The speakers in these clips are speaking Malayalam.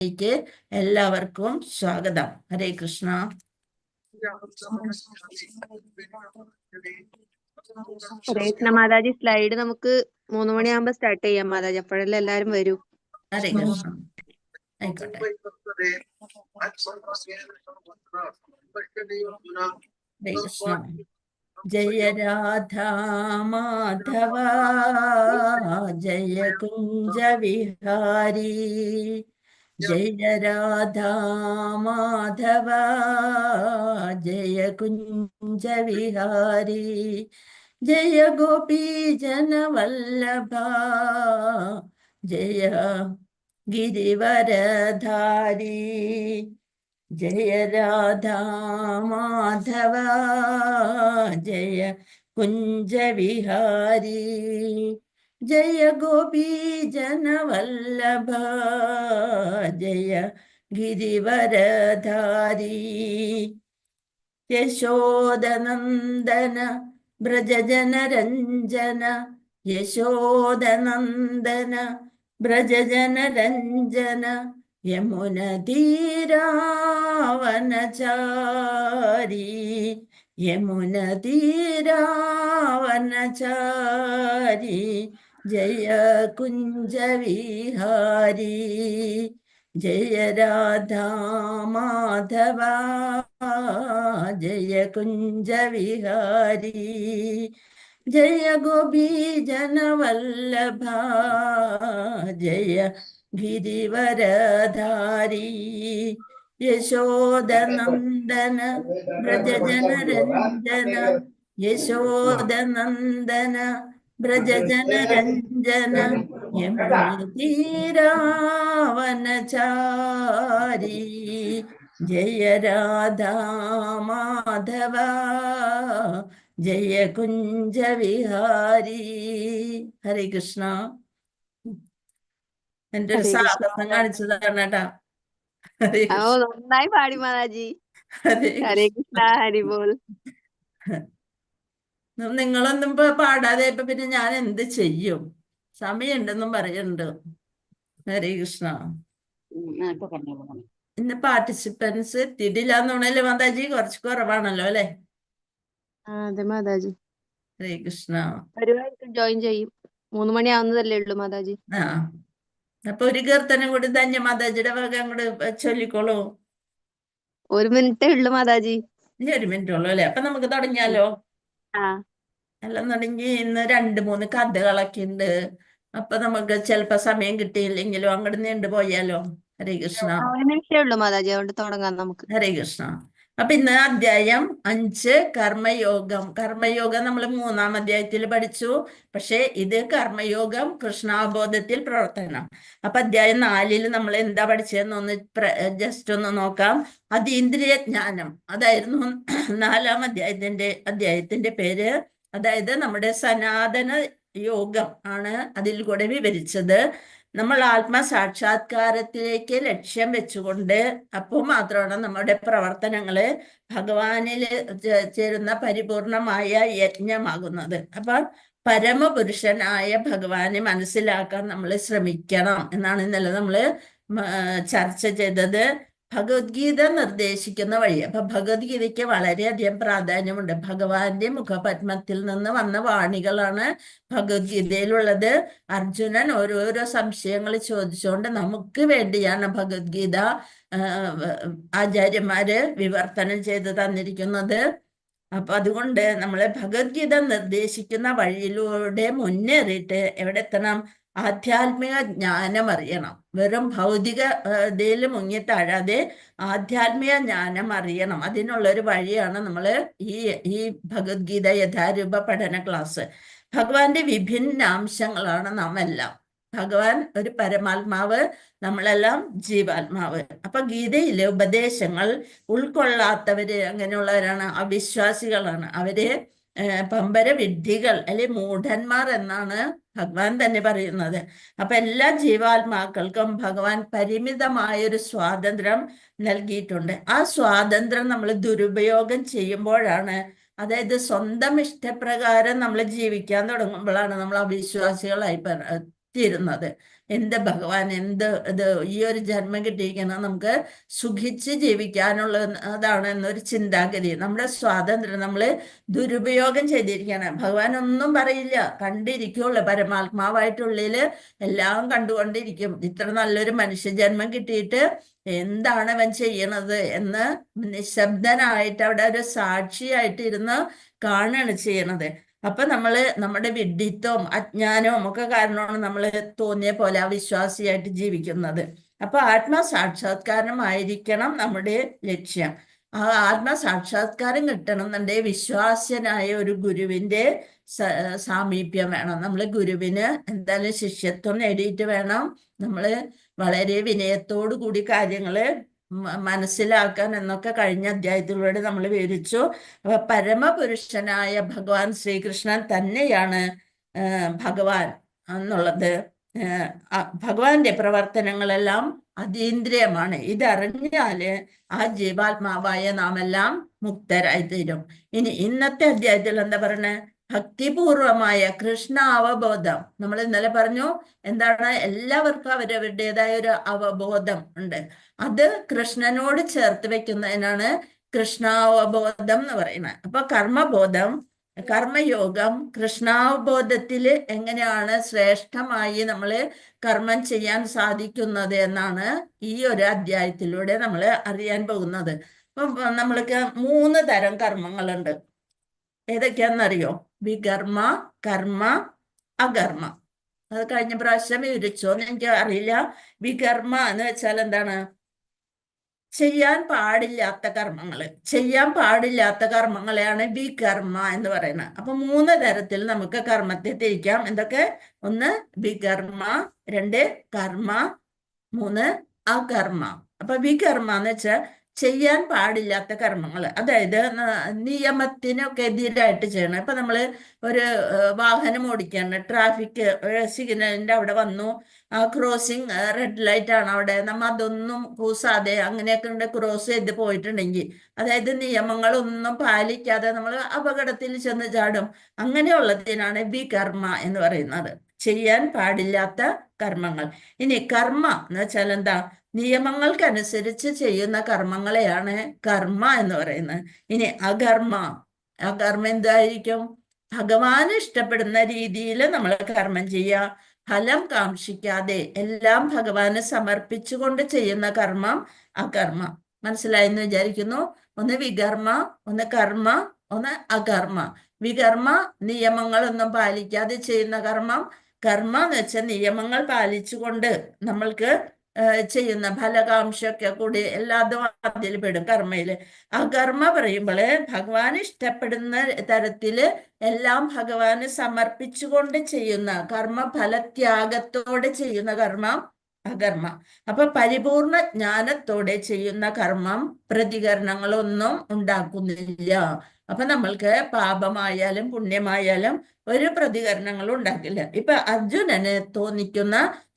ക്ക് എല്ലാവർക്കും സ്വാഗതം. ഹരേ കൃഷ്ണ. ഹരേ കൃഷ്ണ മാതാജി. സ്ലൈഡ് നമുക്ക് 3 മണിയാകുമ്പോ സ്റ്റാർട്ട് ചെയ്യാം മാതാജി, അപ്പോഴല്ലേ എല്ലാരും വരൂ. ഹരേ കൃഷ്ണ. ആയിക്കോട്ടെ. ഹരേ കൃഷ്ണ. ജയ രാധാ മാധവ ജയ കുഞ്ച വിഹാരി, ജയ രാധാ മാധവ ജയ കുഞ്ച വിഹാരി, ജയ ഗോപീ ജനവല്ലഭ ജയ ഗിരിവരധാരി, ജയ രാധാ മാധവ ജയ കുഞ്ച വിഹാരി, ജയ ഗോപീ ജനവല്ലഭ ജയ ഗിരിവരധാരി, യശോദനന്ദന വ്രജജനരഞ്ജന, യശോദനന്ദന വ്രജജനരഞ്ജന, യമുന തീരാവനചാരി, യമുന തീരാവനചാരി, ജയ കുഞ്ച വിഹാരി, ജയ രാധാ മാധവ ജയ കുഞ്ച വിഹാരി, ജയ ഗോപീ ജനവല്ലഭ ജയ ഗിരിവരധാരി, യശോദനന്ദന വ്രജജനരഞ്ജന, യശോദനന്ദന വ്രജജനരഞ്ജന, യമുന തീരാവനചാരി, ജയ രാധാ മാധവ ജയ കുഞ്ച വിഹാരി. ഹരേ കൃഷ്ണ. എന്റെ ഒരു സാഹസം കാണിച്ചതാണ് കേട്ടാ. ഹരേ കൃഷ്ണ. നന്നായി പാടി മാതാജി. ഹരേ കൃഷ്ണ. ഹരിബോൾ. നിങ്ങളൊന്നും ഇപ്പൊ പാടാതെ ഇപ്പൊ പിന്നെ ഞാൻ എന്ത് ചെയ്യും? സമയമുണ്ടെന്നും പറയുന്നുണ്ട്. ഹരേ കൃഷ്ണ. ഇന്ന് പാർട്ടിസിപ്പൻസ് എത്തിയിട്ടില്ലാന്നോണല്ലേ മാതാജി? കുറച്ച് കുറവാണല്ലോ അല്ലെ? അതെ മാതാജി. ഹരേ കൃഷ്ണ. ജോയിൻ ചെയ്യും. 3 മണിയാവുന്നതല്ലേ ഉള്ളൂ മാതാജി. ആ, അപ്പൊ ഒരു കീർത്തനം കൂടി ധന്യ മാതാജിയുടെ വക അങ്ങോട്ട് ചൊല്ലിക്കോളൂ. 1 മിനിറ്റേ ഉള്ളൂ മാതാജി. ഇനി 1 മിനിറ്റ് ഉള്ളൂ അല്ലെ? അപ്പൊ നമുക്ക് തുടങ്ങിയാലോ? എല്ലാം തുടങ്ങി. ഇന്ന് 2-3 കഥകളൊക്കെ ഉണ്ട്. അപ്പൊ നമുക്ക് ചിലപ്പോ സമയം കിട്ടിയില്ലെങ്കിലോ അങ്ങോട്ട് നീണ്ടു പോയാലോ? ഹരേ കൃഷ്ണ. 1 മിനിറ്റേ ഉള്ളൂ മാതാജി, അതുകൊണ്ട് തുടങ്ങാം നമുക്ക്. ഹരേ കൃഷ്ണ. അപ്പൊ ഇന്ന് അധ്യായം 5 കർമ്മയോഗം. കർമ്മയോഗം നമ്മൾ 3-ാം അധ്യായത്തിൽ പഠിച്ചു. പക്ഷെ ഇത് കർമ്മയോഗം കൃഷ്ണാബോധത്തിൽ പ്രവർത്തനം. അപ്പൊ അധ്യായം 4 നമ്മൾ എന്താ പഠിച്ചതെന്ന് ഒന്ന് ജസ്റ്റ് ഒന്ന് നോക്കാം. അതീന്ദ്രിയ ജ്ഞാനം, അതായിരുന്നു 4-ാം അധ്യായത്തിന്റെ പേര്. അതായത് നമ്മുടെ സനാതന യോഗം ആണ് അതിൽ കൂടെ വിവരിച്ചത്. നമ്മൾ ആത്മസാക്ഷാത്കാരത്തിലേക്ക് ലക്ഷ്യം വെച്ചുകൊണ്ട് അപ്പോൾ മാത്രമാണ് നമ്മുടെ പ്രവർത്തനങ്ങള് ഭഗവാനിൽ ചേരുന്ന പരിപൂർണമായ യജ്ഞമാകുന്നത്. അപ്പൊ പരമപുരുഷനായ ഭഗവാനെ മനസ്സിലാക്കാൻ നമ്മൾ ശ്രമിക്കണം എന്നാണ് ഇന്നലെ നമ്മള് ചർച്ച ചെയ്തത്. ഭഗവത്ഗീത നിർദ്ദേശിക്കുന്ന വഴി. അപ്പൊ ഭഗവത്ഗീതയ്ക്ക് വളരെയധികം പ്രാധാന്യമുണ്ട്. ഭഗവാന്റെ മുഖപത്മത്തിൽ നിന്ന് വന്ന വാണികളാണ് ഭഗവത്ഗീതയിലുള്ളത്. അർജുനൻ ഓരോരോ സംശയങ്ങൾ ചോദിച്ചുകൊണ്ട് നമുക്ക് വേണ്ടിയാണ് ഭഗവത്ഗീത ആചാര്യന്മാര് വിവർത്തനം ചെയ്ത് തന്നിരിക്കുന്നത്. അപ്പൊ അതുകൊണ്ട് നമ്മളെ ഭഗവത്ഗീത നിർദ്ദേശിക്കുന്ന വഴിയിലൂടെ മുന്നേറിയിട്ട് എവിടെ എത്തണം? ആധ്യാത്മിക ജ്ഞാനം അറിയണം. വെറും ഭൗതിക ഇതിൽ മുങ്ങിത്താഴാതെ ആധ്യാത്മിക ജ്ഞാനം അറിയണം. അതിനുള്ളൊരു വഴിയാണ് നമ്മള് ഈ ഭഗവത്ഗീത യഥാരൂപ പഠന ക്ലാസ്. ഭഗവാന്റെ വിഭിന്നാംശങ്ങളാണ് നാം എല്ലാം. ഭഗവാൻ ഒരു പരമാത്മാവ്, നമ്മളെല്ലാം ജീവാത്മാവ്. അപ്പൊ ഗീതയിലെ ഉപദേശങ്ങൾ ഉൾക്കൊള്ളാത്തവര് അങ്ങനെയുള്ളവരാണ്, അവിശ്വാസികളാണ്. അവര് പമ്പര വിഡ്ഢികൾ അല്ലെ മൂഢന്മാർ എന്നാണ് ഭഗവാൻ തന്നെ പറയുന്നത്. അപ്പൊ എല്ലാ ജീവാത്മാക്കൾക്കും ഭഗവാൻ പരിമിതമായൊരു സ്വാതന്ത്ര്യം നൽകിയിട്ടുണ്ട്. ആ സ്വാതന്ത്ര്യം നമ്മൾ ദുരുപയോഗം ചെയ്യുമ്പോഴാണ്, അതായത് സ്വന്തം ഇഷ്ടപ്രകാരം നമ്മൾ ജീവിക്കാൻ തുടങ്ങുമ്പോഴാണ് നമ്മൾ അവിശ്വാസികളായി തീരുന്നത്. എന്ത് ഭഗവാൻ എന്ത് ഇത് ഈ ഒരു ജന്മം കിട്ടിയിരിക്കണം നമുക്ക് സുഖിച്ച് ജീവിക്കാനുള്ള അതാണ് എന്നൊരു ചിന്താഗതി. നമ്മുടെ സ്വാതന്ത്ര്യം നമ്മൾ ദുരുപയോഗം ചെയ്തിരിക്കുകയാണ്. ഭഗവാൻ ഒന്നും പറയില്ല, കണ്ടിരിക്കുള്ളൂ. പരമാത്മാവായിട്ടുള്ളില് എല്ലാം കണ്ടുകൊണ്ടിരിക്കും. ഇത്ര നല്ലൊരു മനുഷ്യജന്മം കിട്ടിയിട്ട് എന്താണ് അവൻ ചെയ്യണത് എന്ന് നിശബ്ദനായിട്ട് അവിടെ ഒരു സാക്ഷിയായിട്ട് ഇരുന്ന് കാണുകയാണ് ചെയ്യണത്. അപ്പൊ നമ്മുടെ വിഡ്ഢിത്തവും അജ്ഞാനവും ഒക്കെ കാരണമാണ് നമ്മൾ തോന്നിയ പോലെ അവിശ്വാസിയായിട്ട് ജീവിക്കുന്നത്. അപ്പൊ ആത്മസാക്ഷാത്കാരമായിരിക്കണം നമ്മുടെ ലക്ഷ്യം. ആ ആത്മസാക്ഷാത്കാരം കിട്ടണം എന്നുണ്ടെങ്കിൽ വിശ്വാസ്യനായ ഒരു ഗുരുവിന്റെ സാമീപ്യം വേണം. നമ്മൾ ഗുരുവിന് എന്തായാലും ശിഷ്യത്വം നേടിയിട്ട് വേണം നമ്മൾ വളരെ വിനയത്തോടു കൂടി കാര്യങ്ങള് മനസ്സിലാക്കാൻ എന്നൊക്കെ കഴിഞ്ഞ അധ്യായത്തിലൂടെ നമ്മൾ വിവരിച്ചു. അപ്പൊ പരമപുരുഷനായ ഭഗവാൻ ശ്രീകൃഷ്ണൻ തന്നെയാണ് ഭഗവാൻ എന്നുള്ളത്. ഭഗവാന്റെ പ്രവർത്തനങ്ങളെല്ലാം അതീന്ദ്രിയമാണ്. ഇതറിഞ്ഞാല് ആ ജീവാത്മാവായ നാം എല്ലാം മുക്തരായി തീരും. ഇനി ഇന്നത്തെ അധ്യായത്തിൽ എന്താ പറയണേ? ഭക്തിപൂർവമായ കൃഷ്ണ അവബോധം. നമ്മൾ ഇന്നലെ പറഞ്ഞു എന്താണ്, എല്ലാവർക്കും അവരവരുടേതായ ഒരു അവബോധം ഉണ്ട്. അത് കൃഷ്ണനോട് ചേർത്ത് വെക്കുന്നതിനാണ് കൃഷ്ണാവബോധം എന്ന് പറയുന്നത്. അപ്പൊ കർമ്മബോധം, കർമ്മയോഗം, കൃഷ്ണാവബോധത്തില് എങ്ങനെയാണ് ശ്രേഷ്ഠമായി നമ്മൾ കർമ്മം ചെയ്യാൻ സാധിക്കുന്നത് എന്നാണ് ഈ ഒരു അധ്യായത്തിലൂടെ നമ്മൾ അറിയാൻ പോകുന്നത്. അപ്പൊ നമ്മൾക്ക് 3 തരം കർമ്മങ്ങളുണ്ട്. ഏതൊക്കെയാണെന്നറിയോ? വികർമ്മ, കർമ്മ, അകർമ്മ. അത് കഴിഞ്ഞ പ്രാവശ്യം വിവരിച്ചോന്ന് എനിക്ക് അറിയില്ല. വികർമ്മ എന്ന് വെച്ചാൽ എന്താണ്? ചെയ്യാൻ പാടില്ലാത്ത കർമ്മങ്ങള്. ചെയ്യാൻ പാടില്ലാത്ത കർമ്മങ്ങളെയാണ് വികർമ്മ എന്ന് പറയുന്നത്. അപ്പൊ 3 തരത്തിൽ നമുക്ക് കർമ്മത്തെ തിരിക്കാം. എന്തൊക്കെ? 1 വികർമ്മ, 2 കർമ്മ, 3 അകർമ്മ. അപ്പൊ വികർമ്മ എന്ന് വെച്ചാൽ ചെയ്യാൻ പാടില്ലാത്ത കർമ്മങ്ങൾ, അതായത് നിയമത്തിനൊക്കെ എതിരായിട്ട് ചെയ്യണം. ഇപ്പൊ നമ്മള് ഒരു വാഹനം ഓടിക്കാണ്, ട്രാഫിക് സിഗ്നലിന്റെ അവിടെ വന്നു, ക്രോസിങ് റെഡ് ലൈറ്റ് ആണ് അവിടെ, നമ്മ അതൊന്നും കൂസാതെ അങ്ങനെയൊക്കെ ഉണ്ട് ക്രോസ് ചെയ്ത് പോയിട്ടുണ്ടെങ്കിൽ, അതായത് നിയമങ്ങളൊന്നും പാലിക്കാതെ നമ്മൾ അപകടത്തിൽ ചെന്ന് ചാടും. അങ്ങനെയുള്ളതിനാണ് വികർമ്മ എന്ന് പറയുന്നത്, ചെയ്യാൻ പാടില്ലാത്ത കർമ്മങ്ങൾ. ഇനി കർമ്മ എന്ന് വെച്ചാൽ എന്താ? നിയമങ്ങൾക്കനുസരിച്ച് ചെയ്യുന്ന കർമ്മങ്ങളെയാണ് കർമ്മ എന്ന് പറയുന്നത്. ഇനി അകർമ്മ, അകർമ്മ എന്തായിരിക്കും? ഭഗവാന് ഇഷ്ടപ്പെടുന്ന രീതിയിൽ നമ്മൾ കർമ്മം ചെയ്യുക, ഫലം കാക്ഷിക്കാതെ എല്ലാം ഭഗവാന് സമർപ്പിച്ചുകൊണ്ട് ചെയ്യുന്ന കർമ്മം അകർമ്മ. മനസ്സിലായെന്ന് വിചാരിക്കുന്നു. 1 വികർമ്മ, 1 കർമ്മ, 1 അകർമ്മ. വികർമ്മ നിയമങ്ങളൊന്നും പാലിക്കാതെ ചെയ്യുന്ന കർമ്മം. കർമ്മ എന്ന് വെച്ചാൽ നിയമങ്ങൾ പാലിച്ചുകൊണ്ട് നമ്മൾക്ക് ചെയ്യുന്ന ഫലകാംക്ഷയൊക്കെ കൂടി എല്ലാതും അതിൽ പെടും കർമ്മയില്. അകർമ്മ പറയുമ്പോള് ഭഗവാൻ ഇഷ്ടപ്പെടുന്ന തരത്തില് എല്ലാം ഭഗവാന് സമർപ്പിച്ചുകൊണ്ട് ചെയ്യുന്ന കർമ്മ, ഫലത്യാഗത്തോടെ ചെയ്യുന്ന കർമ്മം അകർമ്മ. അപ്പൊ പരിപൂർണ ജ്ഞാനത്തോടെ ചെയ്യുന്ന കർമ്മം പ്രതികരണങ്ങളൊന്നും ഉണ്ടാക്കുന്നില്ല. അപ്പൊ നമ്മൾക്ക് പാപമായാലും പുണ്യമായാലും ഒരു പ്രതികരണങ്ങളും ഉണ്ടാക്കില്ല. ഇപ്പൊ അർജുനന് തോന്നിക്കുന്ന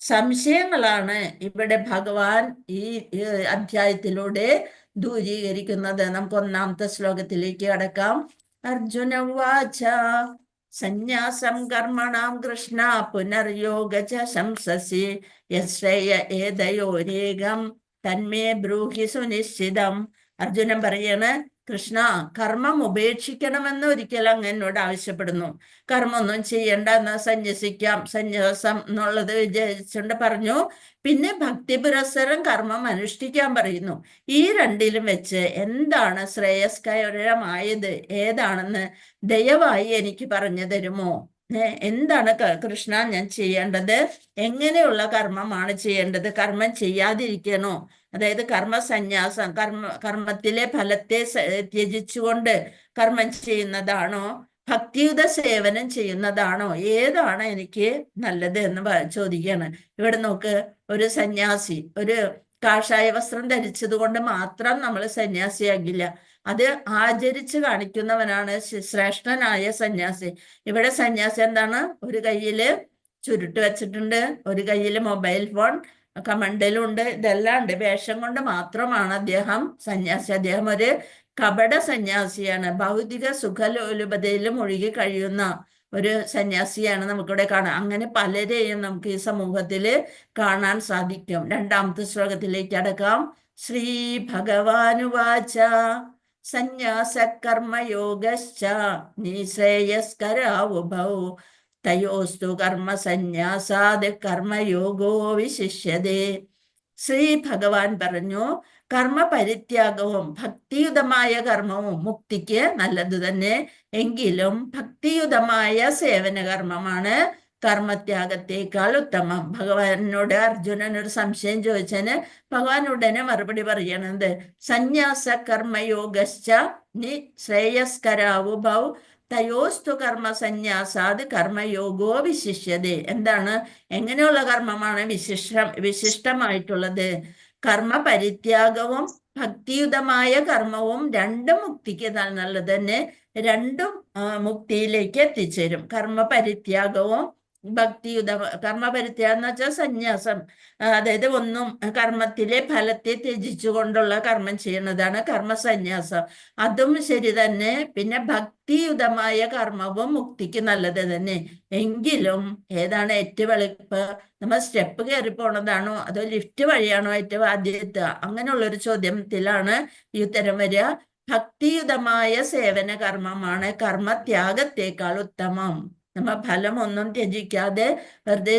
സംശയങ്ങളാണ് ഇവിടെ ഭഗവാൻ ഈ അധ്യായത്തിലൂടെ ദൂരീകരിക്കുന്നത്. നമുക്ക് 1-ാമത്തെ ശ്ലോകത്തിലേക്ക് കടക്കാം. അർജുന ഉവാച സന്യാസം കർമ്മണാം കൃഷ്ണ പുനർയോഗ ച ശംസസി യശ്രേയ ഏതയോരേകം തന്മേ ബ്രൂഹി സുനിശ്ചിതം. അർജുനൻ പറയാണ്, കൃഷ്ണ കർമ്മം ഉപേക്ഷിക്കണമെന്ന് ഒരിക്കലും അങ്ങ് എന്നോട് ആവശ്യപ്പെടുന്നു. കർമ്മമൊന്നും ചെയ്യണ്ട, എന്നാ സന്യസിക്കാം, സന്യാസം എന്നുള്ളത് വിചാരിച്ചുകൊണ്ട് പറഞ്ഞു. പിന്നെ ഭക്തി പുരസ്സരം കർമ്മം അനുഷ്ഠിക്കാൻ പറയുന്നു. ഈ രണ്ടിലും വെച്ച് എന്താണ് ശ്രേയസ്കരമായത്, ഏതാണെന്ന് ദയവായി എനിക്ക് പറഞ്ഞു തരുമോ? എന്താണ് കൃഷ്ണ ഞാൻ ചെയ്യേണ്ടത്? എങ്ങനെയുള്ള കർമ്മമാണ് ചെയ്യേണ്ടത്? കർമ്മം ചെയ്യാതിരിക്കണോ? അതായത് കർമ്മസന്യാസം, കർമ്മത്തിലെ ഫലത്തെ ത്യജിച്ചുകൊണ്ട് കർമ്മം ചെയ്യുന്നതാണോ? ഭക്തിയുത സേവനം ചെയ്യുന്നതാണോ? ഏതാണ് എനിക്ക് നല്ലത് എന്ന് ചോദിക്കുകയാണ്. ഇവിടെ നോക്ക്, ഒരു സന്യാസി ഒരു കാഷായ വസ്ത്രം ധരിച്ചത് കൊണ്ട് മാത്രം നമ്മൾ സന്യാസിയാകില്ല. അത് ആചരിച്ച് കാണിക്കുന്നവനാണ് ശ്രേഷ്ഠനായ സന്യാസി. ഇവിടെ സന്യാസി എന്താണ്? ഒരു കയ്യില് ചുരുട്ട് വെച്ചിട്ടുണ്ട്, ഒരു കയ്യില് മൊബൈൽ ഫോൺ, കമണ്ടലുണ്ട്, ഇതെല്ലാം ഉണ്ട്. വേഷം കൊണ്ട് മാത്രമാണ് അദ്ദേഹം സന്യാസി. അദ്ദേഹം ഒരു കപട സന്യാസിയാണ്. ഭൗതിക സുഖലോലുപതയിൽ മുഴുകി കഴിയുന്ന ഒരു സന്യാസിയാണ് നമുക്കിവിടെ കാണാം. അങ്ങനെ പലരെയും നമുക്ക് ഈ സമൂഹത്തിൽ കാണാൻ സാധിക്കും. രണ്ടാമത്തെ ശ്ലോകത്തിലേക്ക് അടക്കാം. ശ്രീ ഭഗവാനുവാച സന്യാസ കർമ്മയോഗശ്ച നിശ്രേയസ്കരാവുഭൗ തയോസ്തു കർമ്മ സന്യാസാത് കർമ്മയോഗോ വിശിഷ്യതേ. ശ്രീ ഭഗവാൻ പറഞ്ഞു, കർമ്മ പരിത്യാഗവും ഭക്തിയുതമായ കർമ്മവും മുക്തിക്ക് നല്ലത് തന്നെ. എങ്കിലും ഭക്തിയുതമായ സേവന കർമ്മമാണ് കർമ്മത്യാഗത്തേക്കാൾ ഉത്തമം. ഭഗവാനോട് അർജുനൻ ഒരു സംശയം ചോദിച്ചതിന് ഭഗവാൻ ഉടനെ മറുപടി പറയണത് സന്യാസ കർമ്മയോഗശ്ച നി ശ്രേയസ്കരാവുഭൗ തയോസ്തു കർമ്മ സന്യാസാത് കർമ്മയോഗോ വിശിഷ്യതേ. എന്താണ്, എങ്ങനെയുള്ള കർമ്മമാണ് വിശിഷ്ടമായിട്ടുള്ളത്? കർമ്മ പരിത്യാഗവും ഭക്തിയുതമായ കർമ്മവും രണ്ടും മുക്തിക്ക് നല്ലത് തന്നെ. രണ്ടും മുക്തിയിലേക്ക് എത്തിച്ചേരും. കർമ്മ പരിത്യാഗവും കർമ്മ പരിത്യാഗം എന്ന് വെച്ചാൽ സന്യാസം, അതായത് ഒന്നും കർമ്മത്തിലെ ഫലത്തെ ത്യജിച്ചുകൊണ്ടുള്ള കർമ്മം ചെയ്യുന്നതാണ് കർമ്മസന്യാസം. അതും ശരി തന്നെ. പിന്നെ ഭക്തിയുതമായ കർമ്മവും മുക്തിക്ക് നല്ലത് തന്നെ. എങ്കിലും ഏതാണ് ഏറ്റവും എളുപ്പ്? നമ്മൾ സ്റ്റെപ്പ് കയറി പോണതാണോ അതോ ലിഫ്റ്റ് വഴിയാണോ ഏറ്റവും ആദ്യത്തെ? അങ്ങനെയുള്ളൊരു ചോദ്യത്തിലാണ് ഈ ഉത്തരം വരിക. ഭക്തിയുതമായ സേവന കർമ്മമാണ് കർമ്മത്യാഗത്തേക്കാൾ ഉത്തമം. നമ്മ ഫലം ഒന്നും ത്യജിക്കാതെ വെറുതെ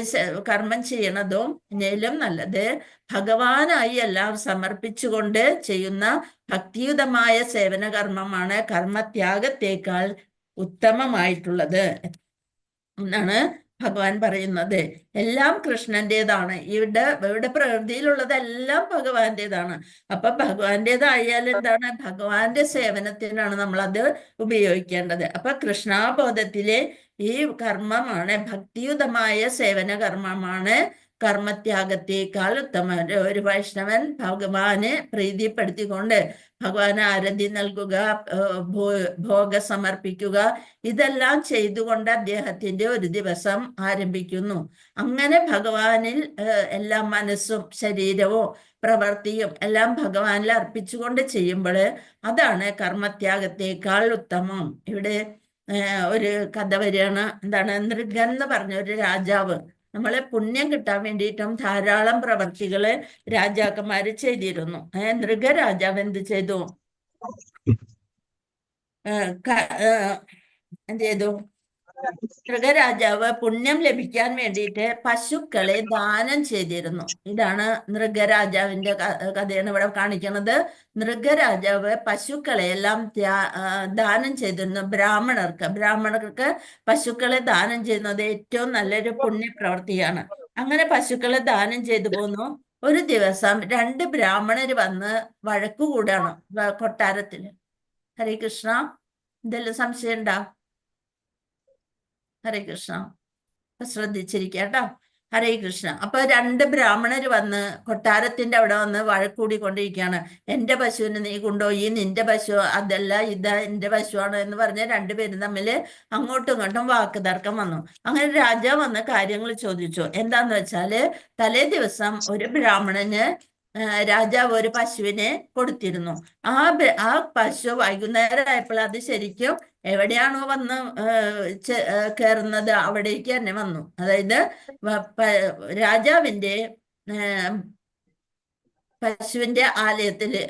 കർമ്മം ചെയ്യണതും എന്നേലും നല്ലത് ഭഗവാനായി എല്ലാം സമർപ്പിച്ചുകൊണ്ട് ചെയ്യുന്ന ഭക്തിയുതമായ സേവന കർമ്മമാണ് കർമ്മത്യാഗത്തേക്കാൾ ഉത്തമമായിട്ടുള്ളത് എന്നാണ് ഭഗവാൻ പറയുന്നത്. എല്ലാം കൃഷ്ണന്റേതാണ്. ഇവിടെ പ്രകൃതിയിലുള്ളതെല്ലാം ഭഗവാന്റേതാണ്. അപ്പൊ ഭഗവാന്റേതായാൽ എന്താണ്? ഭഗവാന്റെ സേവനത്തിനാണ് നമ്മൾ അത് ഉപയോഗിക്കേണ്ടത്. അപ്പൊ കൃഷ്ണാബോധത്തിലെ ഈ കർമ്മമാണ്, ഭക്തിയുതമായ സേവന കർമ്മമാണ് കർമ്മത്യാഗത്തേക്കാൾ ഉത്തമം. ഒരു വൈഷ്ണവൻ ഭഗവാനെ പ്രീതിപ്പെടുത്തിക്കൊണ്ട് ഭഗവാന് ആരതി നൽകുക, ഭോഗ സമർപ്പിക്കുക, ഇതെല്ലാം ചെയ്തുകൊണ്ട് അദ്ദേഹത്തിന്റെ ഒരു ദിവസം ആരംഭിക്കുന്നു. അങ്ങനെ ഭഗവാനിൽ എല്ലാ മനസ്സും ശരീരവും പ്രവൃത്തിയും എല്ലാം ഭഗവാനിൽ അർപ്പിച്ചുകൊണ്ട് ചെയ്യുമ്പോൾ അതാണ് കർമ്മത്യാഗത്തേക്കാൾ ഉത്തമം. ഇവിടെ ഒരു കഥ വരികയാണ്. എന്താണ്, നൃഗൻ എന്ന് പറഞ്ഞ ഒരു രാജാവ് നമ്മളെ പുണ്യം കിട്ടാൻ വേണ്ടിയിട്ടും ധാരാളം പ്രവർത്തികള് രാജാക്കന്മാര് ചെയ്തിരുന്നു. നൃഗരാജാവ് എന്ത് ചെയ്തു? എന്ത് ചെയ്തു? നൃഗരാജാവ് പുണ്യം ലഭിക്കാൻ വേണ്ടിയിട്ട് പശുക്കളെ ദാനം ചെയ്തിരുന്നു. ഇതാണ് നൃഗരാജാവിന്റെ കഥയാണ് ഇവിടെ കാണിക്കുന്നത്. നൃഗരാജാവ് പശുക്കളെ എല്ലാം ദാനം ചെയ്തിരുന്നു. ബ്രാഹ്മണർക്ക് പശുക്കളെ ദാനം ചെയ്യുന്നത് ഏറ്റവും നല്ലൊരു പുണ്യപ്രവൃത്തിയാണ്. അങ്ങനെ പശുക്കളെ ദാനം ചെയ്തു പോന്നു. ഒരു ദിവസം 2 ബ്രാഹ്മണര് വന്ന് വഴക്കുകൂടാണ് കൊട്ടാരത്തില്. ഹരേ കൃഷ്ണ, എന്തെല്ലാം സംശയം ഉണ്ടാ? ഹരേ കൃഷ്ണ, ശ്രദ്ധിച്ചിരിക്കുക കേട്ടോ. ഹരേ കൃഷ്ണ. അപ്പൊ 2 ബ്രാഹ്മണര് വന്ന് കൊട്ടാരത്തിന്റെ അവിടെ വന്ന് വഴക്കൂടിക്കൊണ്ടിരിക്കുകയാണ്. എന്റെ പശുവിനെ നീ കൊണ്ടുപോയി, നിന്റെ പശു അതല്ല, ഇത് എന്റെ പശുവാണ് എന്ന് പറഞ്ഞ് 2 പേരും തമ്മിൽ അങ്ങോട്ടും ഇങ്ങോട്ടും വാക്ക് തർക്കം വന്നു. അങ്ങനെ രാജാവ് വന്ന് കാര്യങ്ങൾ ചോദിച്ചു. എന്താന്ന് വെച്ചാല് തലേ ദിവസം ഒരു ബ്രാഹ്മണന് രാജാവ് ഒരു പശുവിനെ കൊടുത്തിരുന്നു. ആ പശു വൈകുന്നേരം ആയപ്പോൾ അത് ശരിക്കും എവിടെയാണോ വന്ന് കയറുന്നത് അവിടേക്ക് തന്നെ വന്നു. അതായത് രാജാവിന്റെ പശുവിന്റെ ആലയത്തില്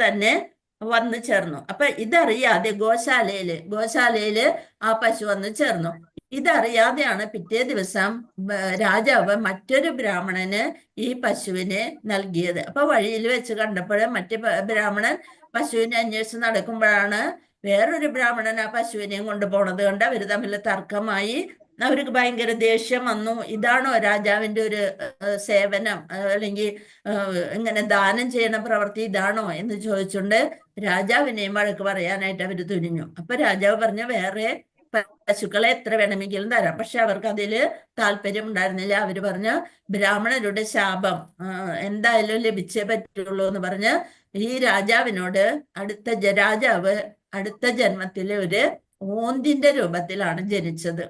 തന്നെ വന്നു ചേർന്നു. അപ്പൊ ഇതറിയാതെ ഗോശാലയില് ആ പശു വന്നു ചേർന്നു. ഇതറിയാതെയാണ് പിറ്റേ ദിവസം രാജാവ് മറ്റൊരു ബ്രാഹ്മണന് ഈ പശുവിനെ നൽകിയത്. അപ്പൊ വഴിയിൽ വെച്ച് കണ്ടപ്പോൾ മറ്റേ ബ്രാഹ്മണൻ പശുവിനെ അന്വേഷിച്ച് നടക്കുമ്പോഴാണ് വേറൊരു ബ്രാഹ്മണൻ ആ പശുവിനെയും കൊണ്ടുപോണത് കണ്ട് അവര് തമ്മിൽ തർക്കമായി. അവർക്ക് ഭയങ്കര ദേഷ്യം വന്നു. ഇതാണോ രാജാവിന്റെ ഒരു സേവനം, അല്ലെങ്കിൽ ഇങ്ങനെ ദാനം ചെയ്യുന്ന പ്രവൃത്തി ഇതാണോ എന്ന് ചോദിച്ചുകൊണ്ട് രാജാവിനെയും വഴക്ക് പറയാനായിട്ട് അവര് തുനിഞ്ഞു. അപ്പൊ രാജാവ് പറഞ്ഞു, വേറെ പശുക്കളെ എത്ര വേണമെങ്കിലും തരാം. പക്ഷെ അവർക്ക് അതില് താല്പര്യം ഉണ്ടായിരുന്നില്ല. അവര് പറഞ്ഞു, ബ്രാഹ്മണരുടെ ശാപം എന്തായാലും ലഭിച്ചേ പറ്റുള്ളൂ എന്ന് പറഞ്ഞ് ഈ രാജാവിനോട് രാജാവ് അടുത്ത ജന്മത്തിലെ ഒരു ഓന്തിന്റെ രൂപത്തിലാണ് ജനിച്ചത്.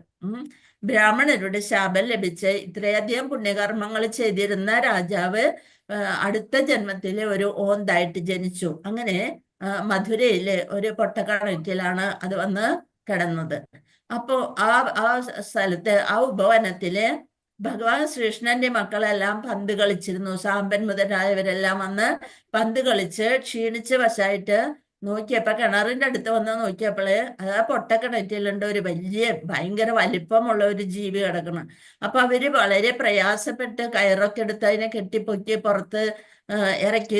ബ്രാഹ്മണരുടെ ശാപം ലഭിച്ച് ഇത്രയധികം പുണ്യകർമ്മങ്ങൾ ചെയ്തിരുന്ന രാജാവ് അടുത്ത ജന്മത്തിലെ ഒരു ഓന്തായിട്ട് ജനിച്ചു. അങ്ങനെ മധുരയിലെ ഒരു പൊട്ടക്കിണറ്റിലാണ് അത് വന്ന് കിടന്നത്. അപ്പോ ആ ആ സ്ഥലത്ത് ആ ഉപവനത്തില് ഭഗവാൻ ശ്രീകൃഷ്ണന്റെ മക്കളെല്ലാം പന്ത് കളിച്ചിരുന്നു. സാമ്പൻ മുതലായവരെല്ലാം വന്ന് പന്ത് കളിച്ച് ക്ഷീണിച്ച് വശമായിട്ട് നോക്കിയപ്പോ, കിണറിന്റെ അടുത്ത് വന്ന് നോക്കിയപ്പോള് ആ പൊട്ടക്കിണറ്റിലുണ്ട് ഒരു വലിയ ഭയങ്കര വലിപ്പമുള്ള ഒരു ജീവി കിടക്കണം. അപ്പൊ അവര് വളരെ പ്രയാസപ്പെട്ട് കയറൊക്കെ എടുത്ത് അതിനെ കെട്ടിപ്പൊക്കി പുറത്ത് ഇറക്കി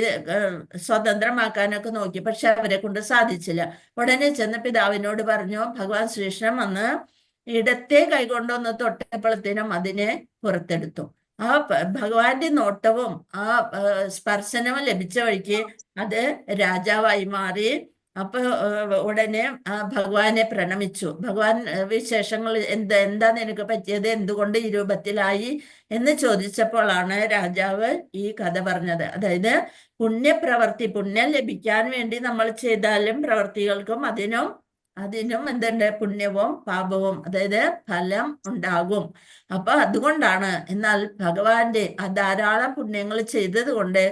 സ്വതന്ത്രമാക്കാനൊക്കെ നോക്കി. പക്ഷെ അവരെ കൊണ്ട് സാധിച്ചില്ല. ഉടനെ ചെന്ന് പിതാവിനോട് പറഞ്ഞു. ഭഗവാൻ ശ്രീകൃഷ്ണൻ വന്ന് ഇടത്തെ കൈകൊണ്ടൊന്ന് തൊട്ടപ്പോഴത്തേനും അതിനെ പുറത്തെടുത്തു. ആ ഭഗവാന്റെ നോട്ടവും ആ സ്പർശനവും ലഭിച്ച വഴിക്ക് അത് രാജാവായി മാറി. അപ്പൊ ഉടനെ ആ ഭഗവാനെ പ്രണമിച്ചു. ഭഗവാൻ വിശേഷങ്ങൾ എന്താ നിനക്ക് പറ്റിയത്, എന്തുകൊണ്ട് ഈ രൂപത്തിലായി എന്ന് ചോദിച്ചപ്പോഴാണ് രാജാവ് ഈ കഥ പറഞ്ഞത്. അതായത് പുണ്യം ലഭിക്കാൻ വേണ്ടി നമ്മൾ ചെയ്താലും പ്രവർത്തികൾക്കും അതിനും എന്തുണ്ട്, പുണ്യവും പാപവും, അതായത് ഫലം ഉണ്ടാകും. അപ്പൊ അതുകൊണ്ടാണ്. എന്നാൽ ഭഗവാന്റെ ധാരാളം പുണ്യങ്ങൾ ചെയ്തത് കൊണ്ട്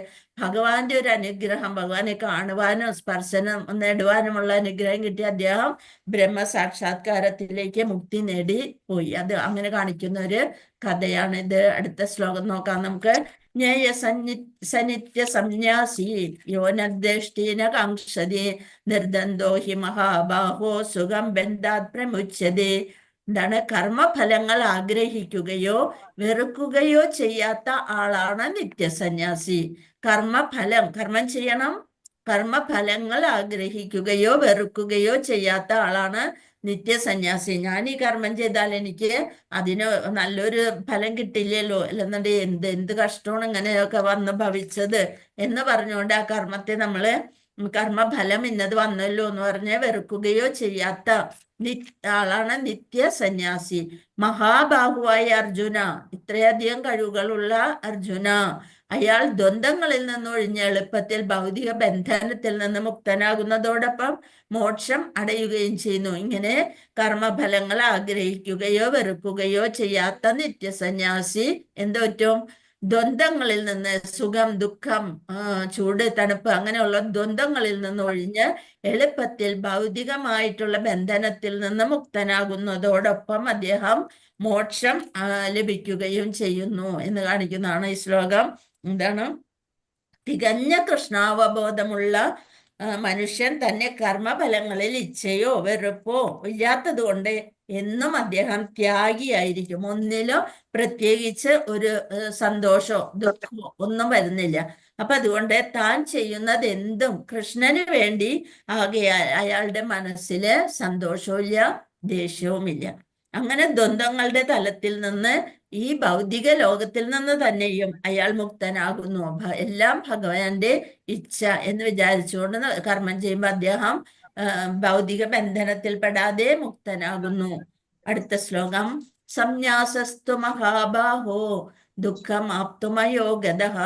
ഭഗവാന്റെ ഒരു അനുഗ്രഹം, ഭഗവാനെ കാണുവാനും സ്പർശനം നേടുവാനുമുള്ള അനുഗ്രഹം കിട്ടി അദ്ദേഹം ബ്രഹ്മസാക്ഷാത്കാരത്തിലേക്ക് മുക്തി നേടി പോയി. അത് അങ്ങനെ കാണിക്കുന്ന ഒരു കഥയാണ് ഇത്. അടുത്ത ശ്ലോകം നോക്കാം നമുക്ക്. ജ്ഞേയ സനിത്യ സംന്യാസി യോനദ്വേഷ്ടീന കാംക്ഷതി നിർദ്ദന്തോ ഹി മഹാബാഹോ സുഖം ബന്ധാത് പ്രമുച്യതേ. എന്താണ്? കർമ്മഫലങ്ങൾ ആഗ്രഹിക്കുകയോ വെറുക്കുകയോ ചെയ്യാത്ത ആളാണ് നിത്യസന്യാസി. കർമ്മം ചെയ്യണം, കർമ്മഫലങ്ങൾ ആഗ്രഹിക്കുകയോ വെറുക്കുകയോ ചെയ്യാത്ത ആളാണ് നിത്യസന്യാസി. ഞാൻ ഈ കർമ്മം ചെയ്താൽ എനിക്ക് അതിന് നല്ലൊരു ഫലം കിട്ടില്ലല്ലോ, അല്ലെന്നുണ്ടെങ്കിൽ എന്ത് കഷ്ടമാണ് ഇങ്ങനെയൊക്കെ വന്ന് ഭവിച്ചത് എന്ന് പറഞ്ഞുകൊണ്ട് ആ കർമ്മത്തെ നമ്മള് കർമ്മഫലം ഇന്നത് വന്നല്ലോ എന്ന് പറഞ്ഞ് വെറുക്കുകയോ ചെയ്യാത്ത ആളാണ് നിത്യസന്യാസി. മഹാബാഹുവായ അർജുന, ഇത്രയധികം കഴിവുകളുള്ള അർജുന, അയാൾ ദ്വന്ദ്ങ്ങളിൽ നിന്ന് ഒഴിഞ്ഞ് എളുപ്പത്തിൽ ഭൗതിക ബന്ധനത്തിൽ നിന്ന് മുക്തനാകുന്നതോടൊപ്പം മോക്ഷം അടയുകയും ചെയ്യുന്നു. ഇങ്ങനെ കർമ്മഫലങ്ങൾ ആഗ്രഹിക്കുകയോ വെറുക്കുകയോ ചെയ്യാത്ത നിത്യസന്യാസി എന്ത് പറ്റും? ദ്വന്ദ്ങ്ങളിൽ നിന്ന്, സുഖം ദുഃഖം ചൂട് തണുപ്പ് അങ്ങനെയുള്ള ദ്വന്ദ്ങ്ങളിൽ നിന്ന് ഒഴിഞ്ഞ് എളുപ്പത്തിൽ ഭൗതികമായിട്ടുള്ള ബന്ധനത്തിൽ നിന്ന് മുക്തനാകുന്നതോടൊപ്പം അദ്ദേഹം മോക്ഷം ലഭിക്കുകയും ചെയ്യുന്നു എന്ന് കാണിക്കുന്നതാണ് ഈ ശ്ലോകം. എന്താണ്? തികഞ്ഞ കൃഷ്ണാവബോധമുള്ള മനുഷ്യൻ തന്നെ കർമ്മഫലങ്ങളിൽ ഇച്ഛയോ വെറുപ്പോ ഇല്ലാത്തത് കൊണ്ട് എന്നും അദ്ദേഹം ത്യാഗിയായിരിക്കും. ഒന്നിലും പ്രത്യേകിച്ച് ഒരു സന്തോഷമോ ദുഃഖമോ ഒന്നും വരുന്നില്ല. അപ്പൊ അതുകൊണ്ട് താൻ ചെയ്യുന്നത് എന്തും കൃഷ്ണന് വേണ്ടി ആകയാൽ അയാളുടെ മനസ്സില് സന്തോഷവും ദേഷ്യവുമില്ല. അങ്ങനെ ദ്വന്ദ്ങ്ങളുടെ തലത്തിൽ നിന്ന്, ഈ ഭൗതിക ലോകത്തിൽ നിന്ന് തന്നെയും അയാൾ മുക്തനാകുന്നു. എല്ലാം ഭഗവാന്റെ ഇച്ഛ എന്ന് വിചാരിച്ചുകൊണ്ട് കർമ്മം ചെയ്യുമ്പോൾ അദ്ദേഹം ഭൗതിക ബന്ധനത്തിൽ പെടാതെ മുക്തനാകുന്നു. അടുത്ത ശ്ലോകം. സംന്യാസസ്തു മഹാബാഹോ ദുഃഖം ആപ്തുമയോ ഗതഃ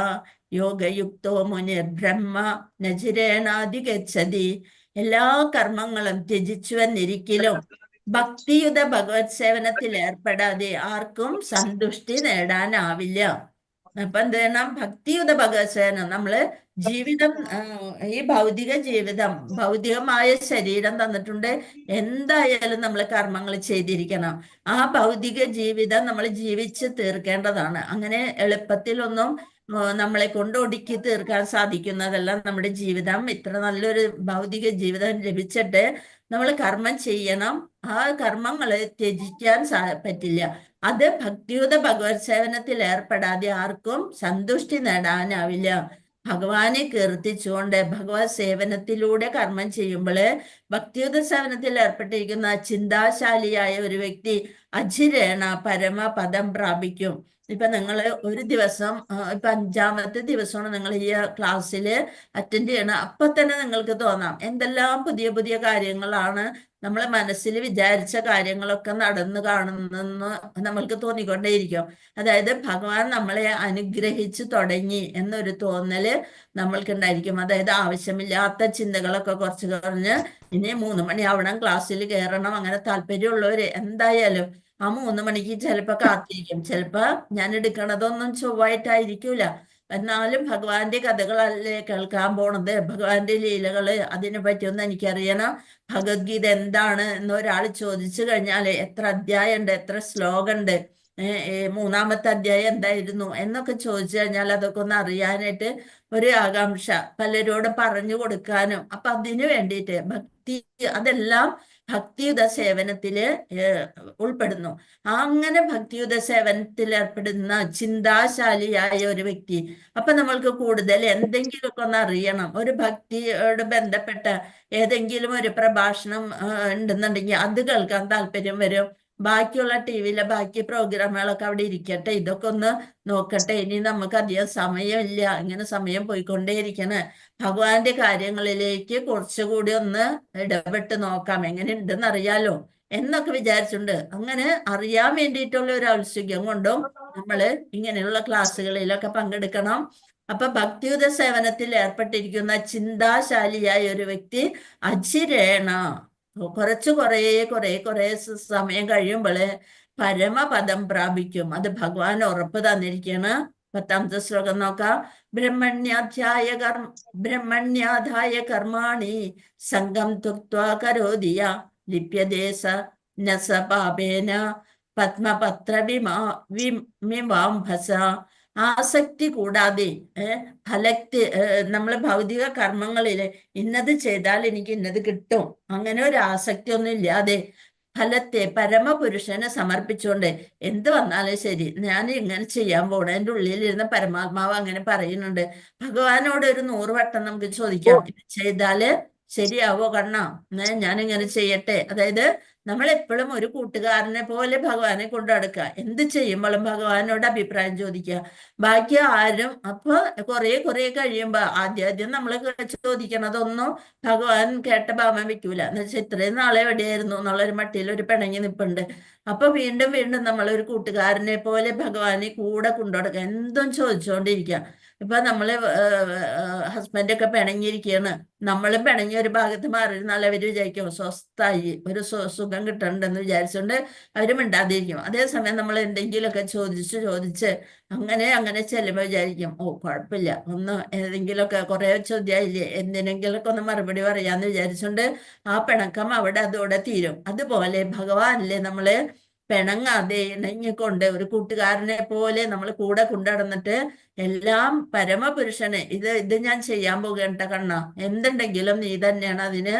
യോഗയുക്തോ മുനിർബ്രഹ്മ നചിരേണാധിഗച്ഛതി. എല്ലാ കർമ്മങ്ങളും ത്യജിച്ചുവെന്നിരിക്കലും ഭക്തിയുത ഭഗവത് സേവനത്തിൽ ഏർപ്പെടാതെ ആർക്കും സന്തുഷ്ടി നേടാനാവില്ല. അപ്പൊ എന്ത് ചെയ്യണം? ഭക്തിയുത ഭഗവത് സേവനം. നമ്മള് ജീവിതം, ഈ ഭൗതിക ജീവിതം, ഭൗതികമായ ശരീരം തന്നിട്ടുണ്ട്. എന്തായാലും നമ്മൾ കർമ്മങ്ങൾ ചെയ്തിരിക്കണം. ആ ഭൗതിക ജീവിതം നമ്മൾ ജീവിച്ച് തീർക്കേണ്ടതാണ്. അങ്ങനെ എളുപ്പത്തിലൊന്നും നമ്മളെ കൊണ്ട് ഒടുക്കി തീർക്കാൻ സാധിക്കുന്നതല്ല നമ്മുടെ ജീവിതം. ഇത്ര നല്ലൊരു ഭൗതിക ജീവിതം ലഭിച്ചിട്ട് നമ്മൾ കർമ്മം ചെയ്യണം. ആ കർമ്മങ്ങളെ ത്യജിക്കാൻ പറ്റില്ല. അത് ഭക്തിയുത ഭഗവത് സേവനത്തിൽ ഏർപ്പെടാതെ ആർക്കും സന്തുഷ്ടി നേടാനാവില്ല. ഭഗവാനെ കീർത്തിച്ചുകൊണ്ട് ഭഗവത് സേവനത്തിലൂടെ കർമ്മം ചെയ്യുമ്പോൾ, ഭക്തിയുത സേവനത്തിൽ ഏർപ്പെട്ടിരിക്കുന്ന ചിന്താശാലിയായ ഒരു വ്യക്തി അജിരേണ പരമപദം പ്രാപിക്കും. ഇപ്പൊ നിങ്ങൾ ഒരു ദിവസം, ഇപ്പൊ 5ാമത്തെ ദിവസമാണ് നിങ്ങൾ ഈ ക്ലാസ്സിൽ അറ്റൻഡ് ചെയ്യണം. അപ്പൊ തന്നെ നിങ്ങൾക്ക് തോന്നാം എന്തെല്ലാം പുതിയ പുതിയ കാര്യങ്ങളാണ് നമ്മളെ മനസ്സിൽ വിചാരിച്ച കാര്യങ്ങളൊക്കെ നടന്നു കാണുന്നെന്ന് നമ്മൾക്ക് തോന്നിക്കൊണ്ടേയിരിക്കും. അതായത് ഭഗവാൻ നമ്മളെ അനുഗ്രഹിച്ചു തുടങ്ങി എന്നൊരു തോന്നല് നമ്മൾക്കുണ്ടായിരിക്കും. അതായത് ആവശ്യമില്ലാത്ത ചിന്തകളൊക്കെ കുറച്ച് കുറഞ്ഞ് ഇനി 3 മണിയാവണം, ക്ലാസ്സിൽ കയറണം, അങ്ങനെ താല്പര്യമുള്ളവര് എന്തായാലും ആ 3 മണിക്ക് ചിലപ്പോ കാത്തിരിക്കും. ചിലപ്പോ ഞാൻ എടുക്കണതൊന്നും ചൊവ്വായിട്ടായിരിക്കൂല. എന്നാലും ഭഗവാന്റെ കഥകളല്ലേ കേൾക്കാൻ പോണത്, ഭഗവാന്റെ ലീലകള്, അതിനെ പറ്റിയൊന്നും എനിക്കറിയണം. ഭഗവത്ഗീത എന്താണ് എന്ന് ഒരാൾ ചോദിച്ചു കഴിഞ്ഞാൽ എത്ര അധ്യായം ഉണ്ട്, എത്ര ശ്ലോകം ഉണ്ട്, മൂന്നാമത്തെ അധ്യായം എന്തായിരുന്നു എന്നൊക്കെ ചോദിച്ചു കഴിഞ്ഞാൽ അതൊക്കെ ഒന്ന് അറിയാനായിട്ട് ഒരു ആകാംക്ഷ, പലരോടും പറഞ്ഞു കൊടുക്കാനും. അപ്പൊ അതിനു വേണ്ടിയിട്ട് ഭക്തി, അതെല്ലാം ഭക്തിയുത സേവനത്തില് ഉൾപ്പെടുന്നു. അങ്ങനെ ഭക്തിയുത സേവനത്തിൽ ഏർപ്പെടുന്ന ചിന്താശാലിയായ ഒരു വ്യക്തി, അപ്പൊ നമ്മൾക്ക് കൂടുതൽ എന്തെങ്കിലുമൊക്കെ ഒന്ന് അറിയണം, ഒരു ഭക്തിയോട് ബന്ധപ്പെട്ട ഏതെങ്കിലും ഒരു പ്രഭാഷണം ഉണ്ടെന്നുണ്ടെങ്കിൽ അത് കേൾക്കാൻ താല്പര്യം വരും. ബാക്കിയുള്ള ടിവിയിലെ ബാക്കി പ്രോഗ്രാമുകളൊക്കെ അവിടെ ഇരിക്കട്ടെ, ഇതൊക്കെ ഒന്ന് നോക്കട്ടെ, ഇനി നമുക്ക് അധികം സമയമില്ല, ഇങ്ങനെ സമയം പോയിക്കൊണ്ടേയിരിക്കണേ, ഭഗവാന്റെ കാര്യങ്ങളിലേക്ക് കുറച്ചുകൂടി ഒന്ന് ഇടപെട്ട് നോക്കാം, എങ്ങനെ ഉണ്ടെന്ന് അറിയാലോ എന്നൊക്കെ വിചാരിച്ചിട്ടുണ്ട്. അങ്ങനെ അറിയാൻ വേണ്ടിയിട്ടുള്ള ഒരു ഔത്സുക്യം കൊണ്ടും നമ്മള് ഇങ്ങനെയുള്ള ക്ലാസ്സുകളിലൊക്കെ പങ്കെടുക്കണം. അപ്പൊ ഭക്തിയുത സേവനത്തിൽ ഏർപ്പെട്ടിരിക്കുന്ന ചിന്താശാലിയായ ഒരു വ്യക്തി അചിരേണ കുറെ സമയം കഴിയുമ്പോള് പരമപദം പ്രാപിക്കും. അത് ഭഗവാൻ ഉറപ്പ് തന്നിരിക്കുകയാണ്. 10ാമത്തെ ശ്ലോകം നോക്കാം. ബ്രഹ്മണ്യാധായ കർമാണി സംഗം ത്വക്ത്വാ കരോതിയ ലിപ്യദേശ നസ പാപേന പത്മപത്ര വിമാംഭസ. ആസക്തി കൂടാതെ ഫലത്തെ, നമ്മളെ ഭൗതിക കർമ്മങ്ങളില് ഇന്നത് ചെയ്താൽ എനിക്ക് ഇന്നത് കിട്ടും, അങ്ങനെ ഒരു ആസക്തി ഒന്നും ഇല്ലാതെ ഫലത്തെ പരമപുരുഷനെ സമർപ്പിച്ചുകൊണ്ട് എന്ത് വന്നാലും ശരി ഞാൻ ഇങ്ങനെ ചെയ്യാൻ പോണേ, എൻ്റെ ഉള്ളിലിരുന്ന പരമാത്മാവ് അങ്ങനെ പറയുന്നുണ്ട്. ഭഗവാനോട് ഒരു 100 വട്ടം നമുക്ക് ചോദിക്കാം, ഇത് ചെയ്താല് ശരിയാവോ കണ്ണാ, ഞാനിങ്ങനെ ചെയ്യട്ടെ. അതായത് നമ്മൾ എപ്പോഴും ഒരു കൂട്ടുകാരനെ പോലെ ഭഗവാനെ കൊണ്ടു നടക്കുക, എന്ത് ചെയ്യുമ്പോഴും ഭഗവാനോട് അഭിപ്രായം ചോദിക്കുക. ബാക്കി ആരും അപ്പൊ കുറെ കഴിയുമ്പോ ആദ്യം നമ്മൾ ചോദിക്കണതൊന്നും ഭഗവാൻ കേട്ട ഭാവം വെക്കൂല, എന്ന് വെച്ചാൽ ഇത്രയും നാളെ എവിടെയായിരുന്നു എന്നുള്ളൊരു മട്ടിയിൽ ഒരു പിണങ്ങി നിൽപ്പുണ്ട്. അപ്പൊ വീണ്ടും നമ്മൾ ഒരു കൂട്ടുകാരനെ പോലെ ഭഗവാനെ കൂടെ കൊണ്ടുനടക്കുക, എന്തും ചോദിച്ചുകൊണ്ടിരിക്കുക. ഇപ്പൊ നമ്മള് ഹസ്ബൻഡൊക്കെ പിണങ്ങിയിരിക്കുകയാണ്, നമ്മളും പിണങ്ങി ഒരു ഭാഗത്ത് മാറിയിരുന്നാൽ അവര് വിചാരിക്കും സ്വസ്ഥായി ഒരു സുഖം കിട്ടണ്ടെന്ന് വിചാരിച്ചുകൊണ്ട് അവര് മിണ്ടാതിരിക്കും. അതേസമയം നമ്മൾ എന്തെങ്കിലുമൊക്കെ ചോദിച്ച് അങ്ങനെ ചെല്ലുമ്പോൾ വിചാരിക്കും, ഓ കുഴപ്പമില്ല, ഒന്ന് ഏതെങ്കിലുമൊക്കെ കുറെ ചോദ്യമായില്ലേ, എന്തിനെങ്കിലൊക്കെ ഒന്ന് മറുപടി പറയാന്ന് വിചാരിച്ചുകൊണ്ട് ആ പിണക്കം അവിടെ അതോടെ തീരും. അതുപോലെ ഭഗവാനിലെ നമ്മള് പിണങ്ങാതെ ഇണങ്ങിക്കൊണ്ട് ഒരു കൂട്ടുകാരനെ പോലെ നമ്മൾ കൂടെ കൊണ്ടുനടന്നിട്ട് എല്ലാം പരമപുരുഷനെ ഇത് ഞാൻ ചെയ്യാൻ പോകേണ്ട കണ്ണ, എന്തുണ്ടെങ്കിലും നീ തന്നെയാണ് അതിന്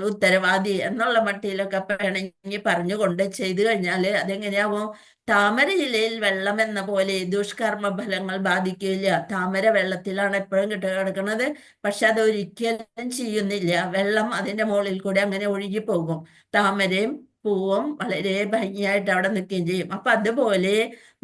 ഉത്തരവാദി എന്നുള്ള മട്ടിയിലൊക്കെ പിണങ്ങി പറഞ്ഞുകൊണ്ട് ചെയ്തു കഴിഞ്ഞാല് അതെങ്ങനെയാവും? താമര ഇലയിൽ വെള്ളം എന്ന പോലെ ദുഷ്കർമ്മ ഫലങ്ങൾ ബാധിക്കില്ല. താമര വെള്ളത്തിലാണ് എപ്പോഴും കിടക്കുന്നത്, പക്ഷെ അത് ഒരിക്കലും ചെയ്യുന്നില്ല, വെള്ളം അതിന്റെ മുകളിൽ കൂടെ അങ്ങനെ ഒഴുകി പോകും. താമരയും പൂവും വളരെ ഭംഗിയായിട്ട് അവിടെ നിൽക്കുകയും ചെയ്യും. അപ്പൊ അതുപോലെ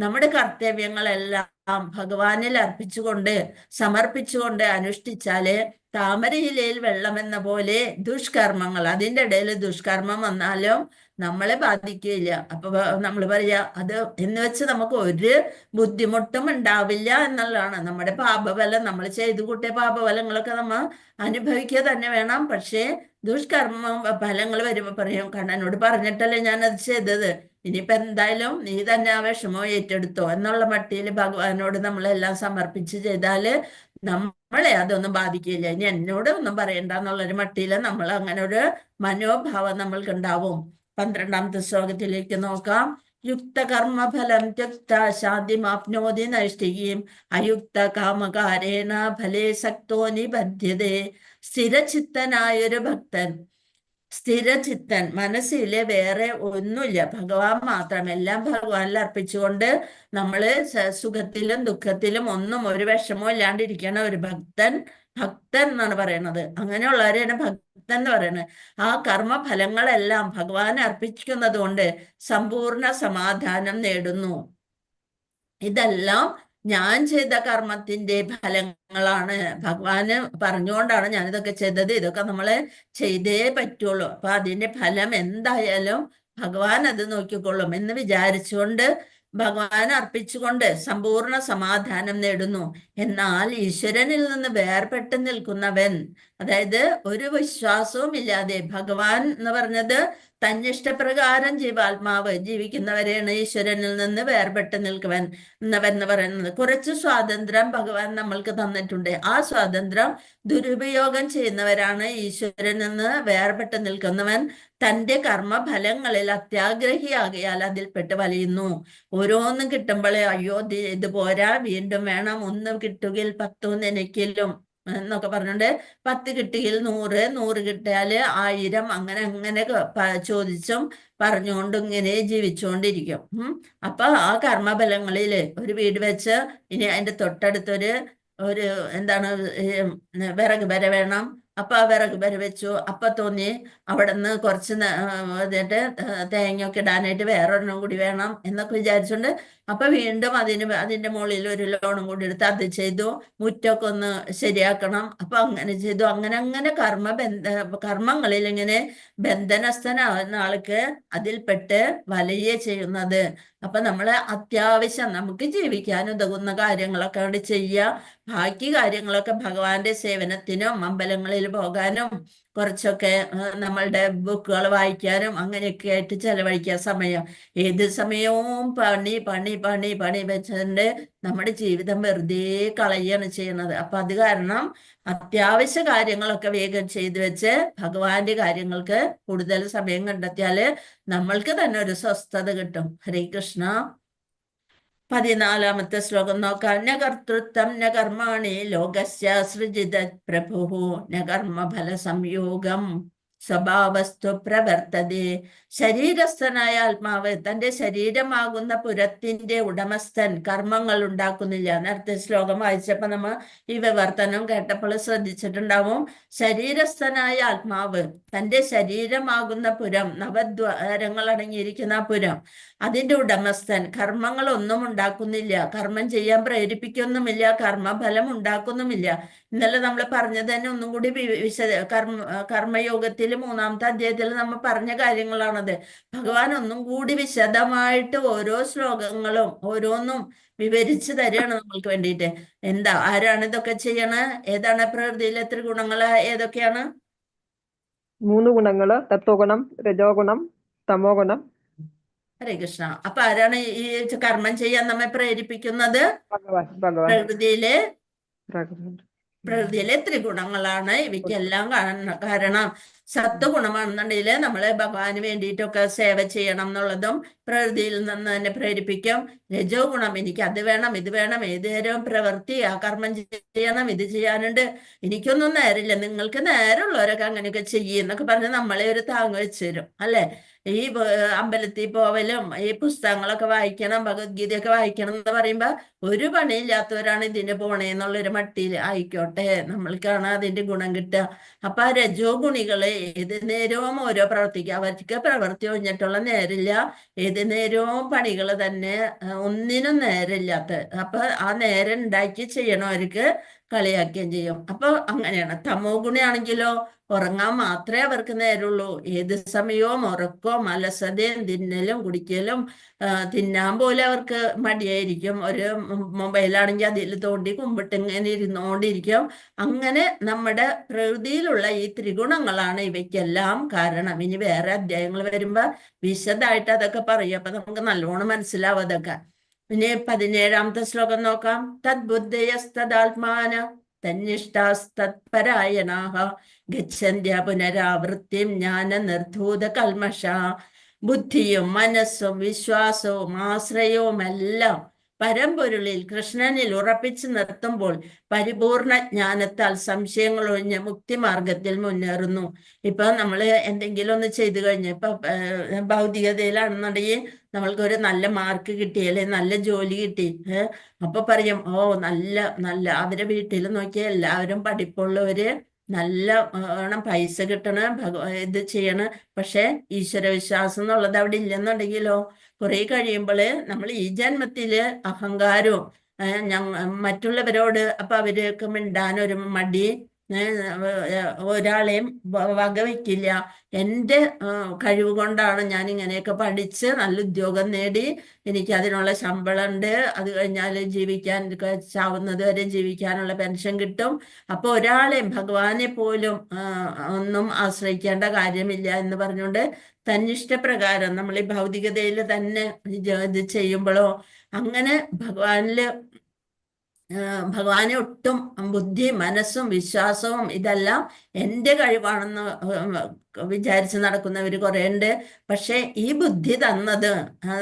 നമ്മുടെ കർത്തവ്യങ്ങളെല്ലാം ഭഗവാനിൽ അർപ്പിച്ചുകൊണ്ട് സമർപ്പിച്ചുകൊണ്ട് അനുഷ്ഠിച്ചാല് താമരയിലയിൽ വെള്ളം എന്ന പോലെ ദുഷ്കർമ്മങ്ങൾ, അതിൻ്റെ ഇടയിൽ ദുഷ്കർമ്മം വന്നാലും നമ്മളെ ബാധിക്കുകയില്ല. അപ്പൊ നമ്മൾ പറയാ അത് എന്ന് വെച്ച് നമുക്ക് ഒരു ബുദ്ധിമുട്ടും ഉണ്ടാവില്ല എന്നുള്ളതാണ്. നമ്മുടെ പാപഫലം, നമ്മൾ ചെയ്തു കൂട്ടിയ പാപഫലങ്ങളൊക്കെ നമ്മൾ അനുഭവിക്കുക തന്നെ വേണം. പക്ഷേ ദുഷ്കർമ്മ ഫലങ്ങൾ വരുമ്പോ പറയും, കണ്ണനോട് പറഞ്ഞിട്ടല്ലേ ഞാനത് ചെയ്തത്, ഇനിയിപ്പോ എന്തായാലും നീ തന്നെ ആ വിഷമം ഏറ്റെടുത്തോ എന്നുള്ള മട്ടിയിൽ ഭഗവാനോട് നമ്മളെല്ലാം സമർപ്പിച്ച് ചെയ്താല് നമ്മളെ അതൊന്നും ബാധിക്കില്ല. ഇനി എന്നോട് ഒന്നും പറയണ്ട എന്നുള്ളൊരു മട്ടിയിൽ നമ്മൾ അങ്ങനെ ഒരു മനോഭാവം നമ്മൾക്ക് ഉണ്ടാവും. 12ാമത്തെ ശ്ലോകത്തിലേക്ക് നോക്കാം. യുക്തകർമ്മഫലം ത്യക്ത ശാന്തിമാപ്നോതി നൈഷ്ഠികീം അയുക്ത കാമകാരേണ ഫലേ സക്തോ നിബധ്യതേ. സ്ഥിരചിത്തനായൊരു ഭക്തൻ, സ്ഥിരചിത്തൻ, മനസ്സിലെ വേറെ ഒന്നുമില്ല, ഭഗവാൻ മാത്രം, എല്ലാം ഭഗവാനിൽ അർപ്പിച്ചുകൊണ്ട് നമ്മള് സുഖത്തിലും ദുഃഖത്തിലും ഒന്നും ഒരു വിഷമവും ഇല്ലാണ്ടിരിക്കണ ഒരു ഭക്തൻ എന്നാണ് പറയണത്. അങ്ങനെയുള്ളവരെയാണ് ഭക്തൻ എന്ന് പറയുന്നത്. ആ കർമ്മഫലങ്ങളെല്ലാം ഭഗവാൻ അർപ്പിക്കുന്നത് കൊണ്ട് സമ്പൂർണ്ണ സമാധാനം നേടുന്നു. ഇതെല്ലാം ഞാൻ ചെയ്ത കർമ്മത്തിന്റെ ഫലങ്ങളാണ്, ഭഗവാന് പറഞ്ഞുകൊണ്ടാണ് ഞാനിതൊക്കെ ചെയ്തത്, ഇതൊക്കെ നമ്മള് ചെയ്തേ പറ്റുള്ളൂ, അപ്പൊ അതിന്റെ ഫലം എന്തായാലും ഭഗവാൻ അത് നോക്കിക്കൊള്ളും എന്ന് വിചാരിച്ചുകൊണ്ട് ഭഗവാൻ അർപ്പിച്ചുകൊണ്ട് സമ്പൂർണ്ണ സമാധാനം നേടുന്നു. എന്നാൽ ഈശ്വരനിൽ നിന്ന് വേർപെട്ട് നിൽക്കുന്നവൻ, അതായത് ഒരു വിശ്വാസവും ഇല്ലാതെ, ഭഗവാൻ എന്ന് പറഞ്ഞത് തന്നിഷ്ടപ്രകാരം ജീവാത്മാവ് ജീവിക്കുന്നവരെയാണ് ഈശ്വരനിൽ നിന്ന് വേർപെട്ട് നിൽക്കുവൻ പറയുന്നത്. കുറച്ച് സ്വാതന്ത്ര്യം ഭഗവാൻ നമ്മൾക്ക് തന്നിട്ടുണ്ട്. ആ സ്വാതന്ത്ര്യം ദുരുപയോഗം ചെയ്യുന്നവരാണ് ഈശ്വരനിൽ നിന്ന് വേർപെട്ട് നിൽക്കുന്നവൻ. തന്റെ കർമ്മഫലങ്ങളിൽ അത്യാഗ്രഹിയാകയാൽ അതിൽപ്പെട്ട് വലയുന്നു. ഓരോന്നും കിട്ടുമ്പോഴേ അയ്യോ ഇത് പോരാ, വീണ്ടും വേണം, ഒന്ന് കിട്ടുകിൽ 10 നിനക്കിലും എന്നൊക്കെ പറഞ്ഞുകൊണ്ട് 10 കിട്ടിയിൽ 100, 100 കിട്ടിയാൽ 1000, അങ്ങനെ അങ്ങനെ ചോദിച്ചും പറഞ്ഞുകൊണ്ടും ഇങ്ങനെ ജീവിച്ചുകൊണ്ടിരിക്കും. അപ്പൊ ആ കർമ്മഫലങ്ങളില് ഒരു വീട് വെച്ച് ഇനി അതിന്റെ തൊട്ടടുത്തൊരു എന്താണ് വിറക് വര വേണം. അപ്പൊ ആ വിറക് വര വെച്ചു. അപ്പൊ തോന്നി അവിടെ നിന്ന് കുറച്ച് എന്നിട്ട് തേങ്ങയൊക്കെ ഇടാനായിട്ട് വേറൊരെണ്ണം കൂടി വേണം എന്നൊക്കെ വിചാരിച്ചുകൊണ്ട് അപ്പൊ വീണ്ടും അതിന്റെ മുകളിൽ ഒരു ലോണും കൂടി എടുത്ത് അത് ചെയ്തു. മുറ്റൊക്കെ ഒന്ന് ശരിയാക്കണം. അപ്പൊ അങ്ങനെ ചെയ്തു. അങ്ങനെ അങ്ങനെ കർമ്മങ്ങളിൽ ഇങ്ങനെ ബന്ധനസ്ഥനാവുന്ന ആൾക്ക് അതിൽപ്പെട്ട് വലയെ ചെയ്യുന്നത്. അപ്പൊ നമ്മള് അത്യാവശ്യം നമുക്ക് ജീവിക്കാൻ ഉതകുന്ന കാര്യങ്ങളൊക്കെ അവിടെ ചെയ്യുക. ബാക്കി കാര്യങ്ങളൊക്കെ ഭഗവാന്റെ സേവനത്തിനും അമ്പലങ്ങളിൽ പോകാനും കുറച്ചൊക്കെ നമ്മളുടെ ബുക്കുകൾ വായിക്കാനും അങ്ങനെയൊക്കെ ആയിട്ട് ചെലവഴിക്കാൻ സമയം. ഏത് സമയവും പണി പണി പണി പണി വെച്ചുകൊണ്ട് നമ്മുടെ ജീവിതം വെറുതെ കളയാണ് ചെയ്യുന്നത്. അപ്പൊ അത് കാരണം അത്യാവശ്യ കാര്യങ്ങളൊക്കെ വേഗം ചെയ്തു വെച്ച് ഭഗവാന്റെ കാര്യങ്ങൾക്ക് കൂടുതൽ സമയം കണ്ടെത്തിയാല് നമ്മൾക്ക് തന്നെ ഒരു സ്വസ്ഥത കിട്ടും. ഹരേ കൃഷ്ണ. 14-ാമത്തെ ശ്ലോകം നോക്കാം. ന കർത്തൃത്വം ന കർമാണി ലോകസ്യ സൃജിത പ്രഭു ന കർമ്മഫല സംയോഗം സ്വഭാവസ്തു പ്രവർത്തതേ. ശരീരസ്ഥനായ ആത്മാവ് തന്റെ ശരീരമാകുന്ന പുരത്തിന്റെ ഉടമസ്ഥൻ കർമ്മങ്ങൾ ഉണ്ടാക്കുന്നില്ല. നേരത്തെ ശ്ലോകം വായിച്ചപ്പോ നമ്മ ഈ വിവർത്തനം കേട്ടപ്പോൾ ശ്രദ്ധിച്ചിട്ടുണ്ടാവും. ശരീരസ്ഥനായ ആത്മാവ് തന്റെ ശരീരമാകുന്ന പുരം, നവദ്വാരങ്ങൾ അടങ്ങിയിരിക്കുന്ന പുരം, അതിന്റെ ഉടമസ്ഥൻ കർമ്മങ്ങളൊന്നും ഉണ്ടാക്കുന്നില്ല, കർമ്മം ചെയ്യാൻ പ്രേരിപ്പിക്കൊന്നുമില്ല, കർമ്മഫലം ഉണ്ടാക്കുന്നുമില്ല. ഇന്നലെ നമ്മൾ പറഞ്ഞത് തന്നെ ഒന്നും കൂടി കർമ്മയോഗത്തിൽ 3-ാമത്തെ അധ്യായത്തിൽ നമ്മൾ പറഞ്ഞ കാര്യങ്ങളാണത്. ഭഗവാൻ ഒന്നും കൂടി വിശദമായിട്ട് ഓരോ ശ്ലോകങ്ങളും ഓരോന്നും വിവരിച്ചു തരികയാണ് നമ്മൾക്ക് വേണ്ടിയിട്ട്. ആരാണ് ഇതൊക്കെ ചെയ്യണത്? ഏതാണ് പ്രകൃതിയിലെ ത്രിഗുണങ്ങൾ? ഏതൊക്കെയാണ്? 3 ഗുണങ്ങള്: തത്വഗുണം, രജോ ഗുണം, തമോ ഗുണം. ഹരേ കൃഷ്ണ. അപ്പൊ ആരാണ് ഈ കർമ്മം ചെയ്യാൻ നമ്മെ പ്രേരിപ്പിക്കുന്നത്? ഭഗവാൻ. പ്രകൃതിയിലെ ത്രിഗുണങ്ങളാണ് ഇവയ്ക്കെല്ലാം കാരണം. സത്വഗുണമാണെന്നുണ്ടെങ്കിൽ നമ്മള് ഭഗവാന് വേണ്ടിയിട്ടൊക്കെ സേവ ചെയ്യണം എന്നുള്ളതും പ്രകൃതിയിൽ നിന്ന് തന്നെ പ്രേരിപ്പിക്കും. രജോ ഗുണം, എനിക്ക് അത് വേണം ഇത് വേണം, ഏത് നേരവും പ്രവൃത്തി, ആ കർമ്മം ചെയ്യണം, ഇത് ചെയ്യാനുണ്ട്, എനിക്കൊന്നും നേരില്ല, നിങ്ങൾക്ക് നേരമുള്ളവരൊക്കെ അങ്ങനെയൊക്കെ ചെയ്യുന്നൊക്കെ പറഞ്ഞ് നമ്മളെ ഒരു താങ്ങ് വെച്ച് തരും. അല്ലെ? ഈ അമ്പലത്തിൽ പോവലും ഈ പുസ്തകങ്ങളൊക്കെ വായിക്കണം, ഭഗവത്ഗീതയൊക്കെ വായിക്കണം എന്ന് പറയുമ്പോ ഒരു പണിയില്ലാത്തവരാണ് ഇതിന് പോണേന്നുള്ളൊരു മട്ടിയിൽ ആയിക്കോട്ടെ, നമ്മൾക്കാണ് അതിന്റെ ഗുണം കിട്ടുക. അപ്പൊ ആ രജോ ഗുണികള് ഏത് നേരവും ഓരോ പ്രവർത്തിക്കുക, അവർക്ക് പ്രവൃത്തി ഒഴിഞ്ഞിട്ടുള്ള നേരില്ല, ഏത് നേരവും പണികൾ തന്നെ, ഒന്നിനും നേരമില്ലാത്ത. അപ്പൊ ആ നേരം ഉണ്ടാക്കി ചെയ്യണവർക്ക് കളിയാക്കുകയും ചെയ്യും. അപ്പൊ അങ്ങനെയാണ്. തമോ ഗുണിയാണെങ്കിലോ ഉറങ്ങാൻ മാത്രമേ അവർക്ക് നേരമുള്ളൂ. ഏത് സമയവും ഉറക്കവും അലസതയും തിന്നലും കുടിക്കലും, തിന്നാൻ പോലും അവർക്ക് മടിയായിരിക്കും. ഒരു മൊബൈലാണെങ്കിൽ അതിൽ തോണ്ടി കുമ്പിട്ട് ഇങ്ങനെ ഇരുന്നോണ്ടിരിക്കും. അങ്ങനെ നമ്മുടെ പ്രകൃതിയിലുള്ള ഈ ത്രിഗുണങ്ങളാണ് ഇവയ്ക്കെല്ലാം കാരണം. ഇനി വേറെ അധ്യായങ്ങൾ വരുമ്പോ വിശദമായിട്ട് അതൊക്കെ പറയും. അപ്പൊ നമുക്ക് നല്ലോണം മനസ്സിലാവും അതൊക്കെ. പിന്നെ 17-ാമത്തെ ശ്ലോകം നോക്കാം. തദ്ബുദ്ധയസ്തദാത്മാന തന്നിഷ്ടാസ്തത്പരായണാഃ ഗച്ഛന്ത്യ പുനരാവൃത്തിം ജ്ഞാന നിർധൂത കൽമഷ. ബുദ്ധിയും മനസ്സും വിശ്വാസവും ആശ്രയവും എല്ലാം പരമ്പൊരുളിൽ കൃഷ്ണനിൽ ഉറപ്പിച്ചു നിർത്തുമ്പോൾ പരിപൂർണ ജ്ഞാനത്താൽ സംശയങ്ങൾ ഒഴിഞ്ഞ് മുക്തിമാർഗത്തിൽ മുന്നേറുന്നു. ഇപ്പൊ നമ്മൾ എന്തെങ്കിലും ഒന്ന് ചെയ്തു കഴിഞ്ഞ്, ഇപ്പൊ ഭൗതികതയിലാണെന്നുണ്ടെങ്കിൽ നമ്മൾക്ക് ഒരു നല്ല മാർക്ക് കിട്ടി, അല്ലെ നല്ല ജോലി കിട്ടി, അപ്പൊ പറയും ഓ നല്ല നല്ല അവരെ വീട്ടിൽ നോക്കിയാൽ എല്ലാവരും പഠിപ്പുള്ളവര്, നല്ല പൈസ കിട്ടണം, ഇത് ചെയ്യണം. പക്ഷെ ഈശ്വര വിശ്വാസം എന്നുള്ളത് അവിടെ ഇല്ലെന്നുണ്ടെങ്കിലോ കുറെ കഴിയുമ്പോൾ നമ്മൾ ഈ ജന്മത്തില് അഹങ്കാരവും മറ്റുള്ളവരോട് അപ്പൊ അവർക്ക് മിണ്ടാനൊരു മടി, ഒരാളെയും വകവയ്ക്കില്ല. എൻ്റെ കഴിവ് കൊണ്ടാണ് ഞാൻ ഇങ്ങനെയൊക്കെ പഠിച്ച് നല്ല ഉദ്യോഗം നേടി, എനിക്ക് അതിനുള്ള ശമ്പളം ഉണ്ട്, അത് കഴിഞ്ഞാൽ ജീവിക്കാൻ ചാവുന്നത് വരെ ജീവിക്കാനുള്ള പെൻഷൻ കിട്ടും. അപ്പൊ ഒരാളെയും ഭഗവാനെ പോലും ഒന്നും ആശ്രയിക്കേണ്ട കാര്യമില്ല എന്ന് പറഞ്ഞുകൊണ്ട് തന്നിഷ്ടപ്രകാരം നമ്മൾ ഈ ഭൗതികതയിൽ തന്നെ ഇത് ചെയ്യുമ്പോഴോ അങ്ങനെ ഭഗവാനെ ഒട്ടും ബുദ്ധി മനസ്സും വിശ്വാസവും ഇതെല്ലാം എൻ്റെ കഴിവാണെന്ന് വിചാരിച്ച് നടക്കുന്നവർ കുറേ ഉണ്ട്. പക്ഷെ ഈ ബുദ്ധി തന്നത്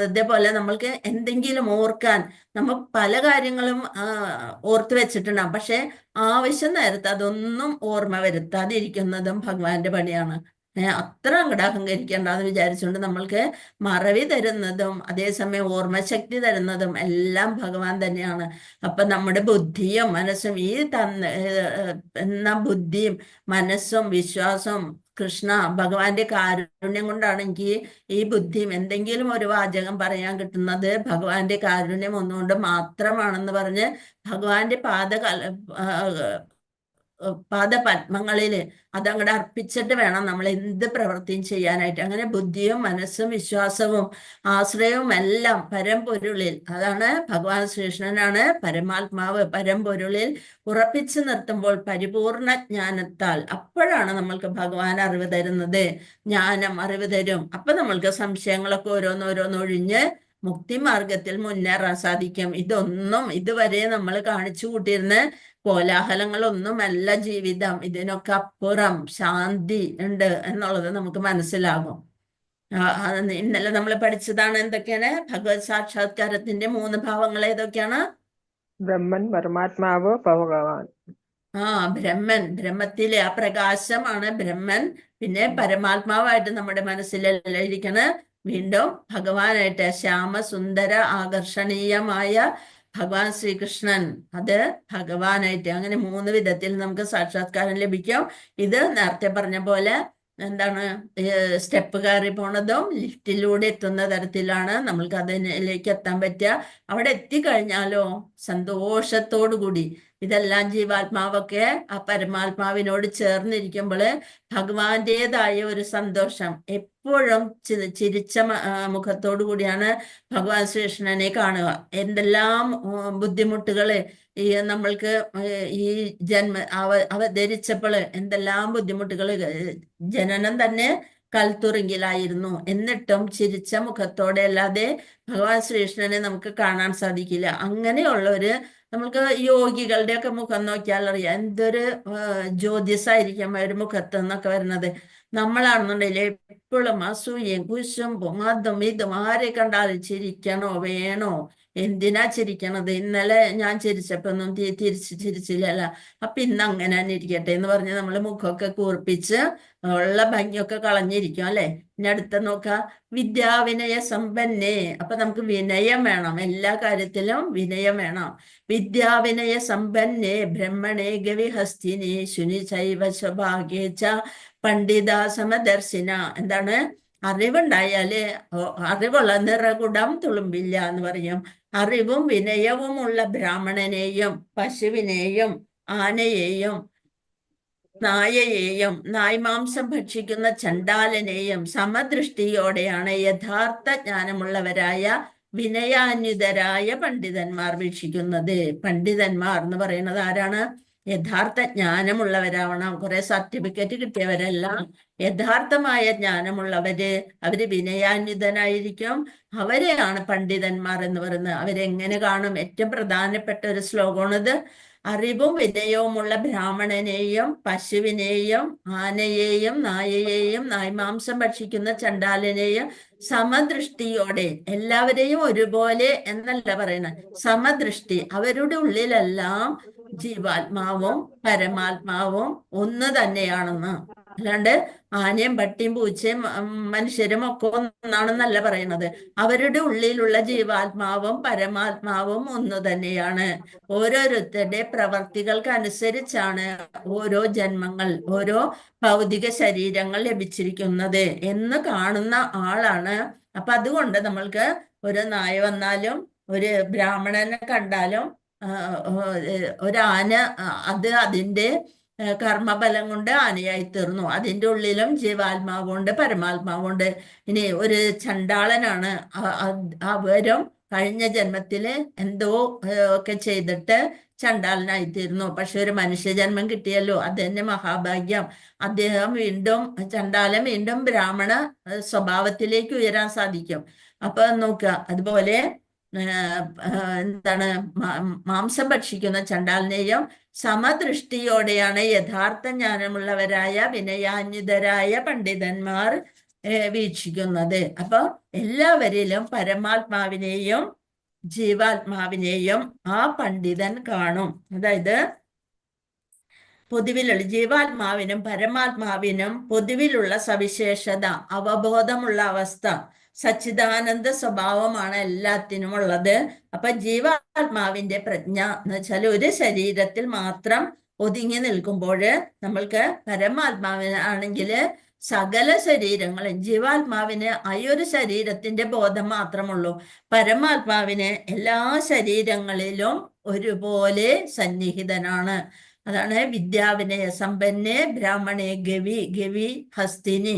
അതേപോലെ നമ്മൾക്ക് എന്തെങ്കിലും ഓർക്കാൻ നമ്മൾ പല കാര്യങ്ങളും ഓർത്ത് വെച്ചിട്ടുണ്ടാകും. പക്ഷെ ആവശ്യം നേരത്ത് അതൊന്നും ഓർമ്മ വരുത്താതിരിക്കുന്നതും ഭഗവാന്റെ പണിയാണ്. അത്ര അങ്ങോട്ട് അഹങ്കരിക്കേണ്ടെന്ന് വിചാരിച്ചുകൊണ്ട് നമ്മൾക്ക് മറവി തരുന്നതും അതേസമയം ഓർമ്മശക്തി തരുന്നതും എല്ലാം ഭഗവാൻ തന്നെയാണ്. അപ്പൊ നമ്മുടെ ബുദ്ധിയും മനസ്സും എന്ന ബുദ്ധിയും മനസ്സും വിശ്വാസവും കൃഷ്ണ ഭഗവാന്റെ കാരുണ്യം കൊണ്ടാണ് എനിക്ക് ഈ ബുദ്ധിയും എന്തെങ്കിലും ഒരു വാചകം പറയാൻ കിട്ടുന്നത് ഭഗവാന്റെ കാരുണ്യം ഒന്നുകൊണ്ട് മാത്രമാണെന്ന് പറഞ്ഞ് ഭഗവാന്റെ പാദപത്മങ്ങളില് അതങ്ങോട്ട് അർപ്പിച്ചിട്ട് വേണം നമ്മൾ എന്ത് പ്രവൃത്തിയും ചെയ്യാനായിട്ട്. അങ്ങനെ ബുദ്ധിയും മനസ്സും വിശ്വാസവും ആശ്രയവും എല്ലാം പരമ്പൊരുളിൽ, അതാണ് ഭഗവാൻ ശ്രീകൃഷ്ണനാണ് പരമാത്മാവ്, പരമ്പൊരുളിൽ ഉറപ്പിച്ചു നിർത്തുമ്പോൾ പരിപൂർണ ജ്ഞാനത്താൽ അപ്പോഴാണ് നമ്മൾക്ക് ഭഗവാൻ അറിവ് തരുന്നത്. ജ്ഞാനം അറിവ് തരും. അപ്പൊ നമ്മൾക്ക് സംശയങ്ങളൊക്കെ ഓരോന്നോരോന്നൊഴിഞ്ഞ് മുക്തിമാർഗത്തിൽ മുന്നേറാൻ സാധിക്കും. ഇതൊന്നും ഇതുവരെ നമ്മൾ കാണിച്ചു കൂട്ടിയിരുന്ന കോലാഹലങ്ങളൊന്നുമല്ല ജീവിതം. ഇതിനൊക്കെ അപ്പുറം ശാന്തി ഉണ്ട് എന്നുള്ളത് നമുക്ക് മനസ്സിലാകും. ഇന്നലെ നമ്മൾ പഠിച്ചതാണ്. എന്തൊക്കെയാണ് ഭഗവത് സാക്ഷാത്കാരത്തിന്റെ 3 ഭാവങ്ങൾ ഏതൊക്കെയാണ്? ബ്രഹ്മൻ, പരമാത്മാവ്, ഭഗവാൻ. ബ്രഹ്മത്തിലെ ആ പ്രകാശമാണ് ബ്രഹ്മൻ. പിന്നെ പരമാത്മാവായിട്ട് നമ്മുടെ മനസ്സിലെല്ലാം ഇരിക്കണ, വീണ്ടും ഭഗവാനായിട്ട് ശ്യാമസുന്ദര ആകർഷണീയമായ ഭഗവാൻ ശ്രീകൃഷ്ണൻ, അത് ഭഗവാനായിട്ട്. അങ്ങനെ 3 വിധത്തിൽ നമുക്ക് സാക്ഷാത്കാരം ലഭിക്കും. ഇത് നേരത്തെ പറഞ്ഞ പോലെ എന്താണ്, സ്റ്റെപ്പ് കയറി പോണതും ലിഫ്റ്റിലൂടെ എത്തുന്ന തരത്തിലാണ് നമ്മൾക്ക് അതിലേക്ക് എത്താൻ പറ്റുക. അവിടെ എത്തിക്കഴിഞ്ഞാലോ സന്തോഷത്തോടു കൂടി ഇതെല്ലാം ജീവാത്മാവൊക്കെ ആ പരമാത്മാവിനോട് ചേർന്നിരിക്കുമ്പോൾ ഭഗവാന്റേതായ ഒരു സന്തോഷം, എപ്പോഴും ചിരിച്ച മുഖത്തോടു കൂടിയാണ് ഭഗവാൻ ശ്രീകൃഷ്ണനെ കാണുക. എന്തെല്ലാം ബുദ്ധിമുട്ടുകള് നമ്മൾക്ക് ഈ അവതരിച്ചപ്പോൾ എന്തെല്ലാം ബുദ്ധിമുട്ടുകൾ, ജനനം തന്നെ കൽത്തുറുങ്കിലായിരുന്നു. എന്നിട്ടും ചിരിച്ച മുഖത്തോടെ അല്ലാതെ ഭഗവാൻ ശ്രീകൃഷ്ണനെ നമുക്ക് കാണാൻ സാധിക്കില്ല. അങ്ങനെയുള്ളൊരു നമുക്ക് യോഗികളുടെ ഒക്കെ മുഖം നോക്കിയാൽ അറിയാം എന്തൊരു ജ്യോതിസായിരിക്കും ഒരു മുഖത്ത് എന്നൊക്കെ വരുന്നത്. നമ്മളാണെന്നുണ്ടെങ്കിൽ എപ്പോഴും അസൂയയും കുശുമ്പും അതും ഇതും ആരെ കണ്ടാലും ചിരിക്കണോ വേണോ, എന്തിനാ ചിരിക്കണത്, ഇന്നലെ ഞാൻ ചിരിച്ചപ്പോ ഒന്നും തിരിച്ച് ചിരിച്ചില്ലല്ല, അപ്പൊ ഇന്ന് അങ്ങനെ തന്നെ ഇരിക്കട്ടെ എന്ന് പറഞ്ഞ് നമ്മൾ മുഖമൊക്കെ കൂർപ്പിച്ച് ഉള്ള ഭംഗിയൊക്കെ കളഞ്ഞിരിക്കും അല്ലെ. ഇനി അടുത്ത നോക്കാം, വിദ്യാവിനയ സമ്പന്നേ. അപ്പൊ നമുക്ക് വിനയം വേണം, എല്ലാ കാര്യത്തിലും വിനയം വേണം. വിദ്യാവിനയ സമ്പന്നേ ബ്രഹ്മണേ ഗവിഹസ്തിനി ശുനി ചൈവ സ്വഭാഗ്യേച്ച പണ്ഡിത സമദർശിന. എന്താണ്? അറിവുണ്ടായാല് അറിവുള്ള നിറകുടം തുളുമ്പില്ല എന്ന് പറയും. അറിവും വിനയവുമുള്ള ബ്രാഹ്മണനെയും പശുവിനെയും ആനയെയും നായയെയും നായ്മാംസം ഭക്ഷിക്കുന്ന ചണ്ടാലനെയും സമദൃഷ്ടിയോടെയാണ് യഥാർത്ഥ ജ്ഞാനമുള്ളവരായ വിനയാന്വിതരായ പണ്ഡിതന്മാർ വീക്ഷിക്കുന്നത്. പണ്ഡിതന്മാർ എന്ന് പറയുന്നത് ആരാണ്? യഥാർത്ഥ ജ്ഞാനമുള്ളവരാവണം. കുറെ സർട്ടിഫിക്കറ്റ് കിട്ടിയവരല്ല, യഥാർത്ഥമായ ജ്ഞാനമുള്ളവര്. അവര് വിനയാന്വിതനായിരിക്കും. അവരെയാണ് പണ്ഡിതന്മാർ എന്ന് പറയുന്നത്. അവരെങ്ങനെ കാണും? ഏറ്റവും പ്രധാനപ്പെട്ട ഒരു ശ്ലോകമാണിത്. അറിവും വിനയവുമുള്ള ബ്രാഹ്മണനെയും പശുവിനെയും ആനയെയും നായയെയും നായ്മാംസം ഭക്ഷിക്കുന്ന ചണ്ടാലനെയും സമദൃഷ്ടിയോടെ, എല്ലാവരെയും ഒരുപോലെ എന്നല്ല പറയുന്നത്, സമദൃഷ്ടി. അവരുടെ ഉള്ളിലെല്ലാം ജീവാത്മാവും പരമാത്മാവും ഒന്ന് തന്നെയാണെന്ന്. അല്ലാണ്ട് ആനയും പട്ടിയും പൂച്ചയും മനുഷ്യരും ഒക്കെ ഒന്നാണെന്നല്ല പറയുന്നത്. അവരുടെ ഉള്ളിലുള്ള ജീവാത്മാവും പരമാത്മാവും ഒന്ന് തന്നെയാണ്. ഓരോരുത്തരുടെ പ്രവർത്തികൾക്ക് അനുസരിച്ചാണ് ഓരോ ജന്മങ്ങൾ, ഓരോ ഭൗതിക ശരീരങ്ങൾ ലഭിച്ചിരിക്കുന്നത് എന്ന് കാണുന്ന ആളാണ്. അപ്പൊ അതുകൊണ്ട് നമ്മൾക്ക് ഒരു നായ വന്നാലും ഒരു ബ്രാഹ്മണനെ കണ്ടാലും ഒരാന അത് അതിൻ്റെ കർമ്മബലം കൊണ്ട് ആനയായി തീർന്നു. അതിൻ്റെ ഉള്ളിലും ജീവാത്മാവുണ്ട് പരമാത്മാവുണ്ട്. ഇനി ഒരു ചണ്ടാളനാണ്. അവരും കഴിഞ്ഞ ജന്മത്തില് എന്തോ ഒക്കെ ചെയ്തിട്ട് ചണ്ടാലനായിത്തീരുന്നു. പക്ഷെ ഒരു മനുഷ്യജന്മം കിട്ടിയല്ലോ, അത് തന്നെ മഹാഭാഗ്യം. അദ്ദേഹം വീണ്ടും ചണ്ടാലൻ വീണ്ടും ബ്രാഹ്മണ സ്വഭാവത്തിലേക്ക് ഉയരാൻ സാധിക്കും. അപ്പൊ നോക്കുക, അതുപോലെ എന്താണ് മാംസം ഭക്ഷിക്കുന്ന ചണ്ടാലനെയും സമദൃഷ്ടിയോടെയാണ് യഥാർത്ഥ ജ്ഞാനമുള്ളവരായ വിനയാന്വിതരായ പണ്ഡിതന്മാർ വീക്ഷിക്കുന്നത്. അപ്പൊ എല്ലാവരിലും പരമാത്മാവിനെയും ജീവാത്മാവിനെയും ആ പണ്ഡിതൻ കാണും. അതായത് പൊതുവിലുള്ള ജീവാത്മാവിനും പരമാത്മാവിനും പൊതുവിലുള്ള സവിശേഷത, അവബോധമുള്ള അവസ്ഥ, സച്ചിദാനന്ദ സ്വഭാവമാണ് എല്ലാത്തിനും ഉള്ളത്. അപ്പൊ ജീവാത്മാവിന്റെ പ്രജ്ഞ എന്ന് വെച്ചാൽ ഒരു ശരീരത്തിൽ മാത്രം ഒതുങ്ങി നിൽക്കുമ്പോൾ നമ്മൾക്ക് പരമാത്മാവിനാണെങ്കിൽ സകല ശരീരങ്ങളും, ജീവാത്മാവിന് ഒരു ശരീരത്തിന്റെ ബോധം മാത്രമുള്ളൂ. പരമാത്മാവിന് എല്ലാ ശരീരങ്ങളിലും ഒരുപോലെ സന്നിഹിതനാണ്. അതാണ് വിദ്യാവിനയ സമ്പന്നെ ബ്രാഹ്മണേ ഗവി, ഗവി ഹസ്തിനി,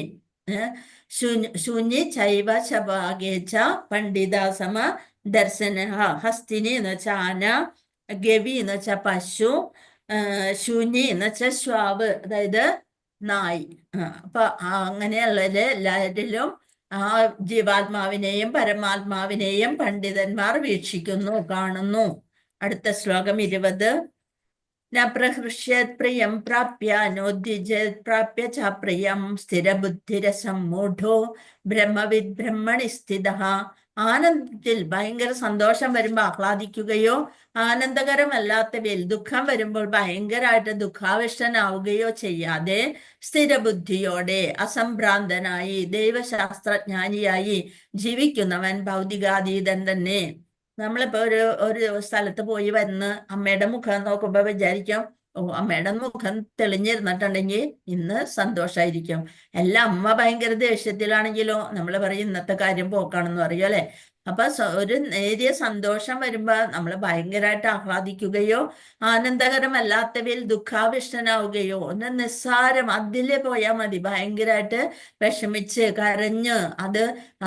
ശൂന്യ ചൈവ ശഭാഗേച്ച പണ്ഡിത സമ ദർശന. ഹസ്തിനി എന്ന് വെച്ചാൽ ആന, ഗവി എന്ന് വെച്ചാൽ പശു, ശൂന്യ എന്ന് വെച്ചാൽ ശ്വാവ്, അതായത് നായി. അപ്പൊ അങ്ങനെയുള്ളവര് എല്ലാവരിലും ആ ജീവാത്മാവിനെയും പരമാത്മാവിനെയും പണ്ഡിതന്മാർ വീക്ഷിക്കുന്നു, കാണുന്നു. അടുത്ത ശ്ലോകം 20. ന പ്രഹൃഷ്യത് പ്രിയം പ്രാപ്യ നോദ്വിജത് പ്രാപ്യ ച പ്രിയം സ്ഥിരബുദ്ധിരസമ്മൂഢോ ബ്രഹ്മവിദ് ബ്രഹ്മണി സ്ഥിതഃ. ആനന്ദത്തിൽ ഭയങ്കര സന്തോഷം വരുമ്പോൾ ആഹ്ലാദിക്കുകയോ ആനന്ദകരമല്ലാത്തവയിൽ ദുഃഖം വരുമ്പോൾ ഭയങ്കരമായിട്ട് ദുഃഖാവിഷ്ടനാവുകയോ ചെയ്യാതെ സ്ഥിരബുദ്ധിയോടെ അസംഭ്രാന്തനായി ദൈവശാസ്ത്രജ്ഞാനിയായി ജീവിക്കുന്നവൻ ഭൗതികാതീതൻ തന്നെ. നമ്മളിപ്പോ ഒരു സ്ഥലത്ത് പോയി വന്ന് അമ്മയുടെ മുഖം നോക്കുമ്പോ വിചാരിക്കും, ഓ അമ്മയുടെ മുഖം തെളിഞ്ഞിരുന്നിട്ടുണ്ടെങ്കിൽ ഇന്ന് സന്തോഷായിരിക്കും. എല്ലാം അമ്മ ഭയങ്കര ദേഷ്യത്തിലാണെങ്കിലോ നമ്മൾ പറയും ഇന്നത്തെ കാര്യം പോക്കാണെന്ന് പറയും അല്ലെ. അപ്പൊ ഒരു നേരിയ സന്തോഷം വരുമ്പോ നമ്മൾ ഭയങ്കരമായിട്ട് ആഹ്ലാദിക്കുകയോ ആനന്ദകരമല്ലാത്തവയിൽ ദുഃഖാവിഷ്ടനാവുകയോ ഒന്ന് നിസ്സാരം അതിലേ പോയാൽ മതി, ഭയങ്കരമായിട്ട് വിഷമിച്ച് കരഞ്ഞ്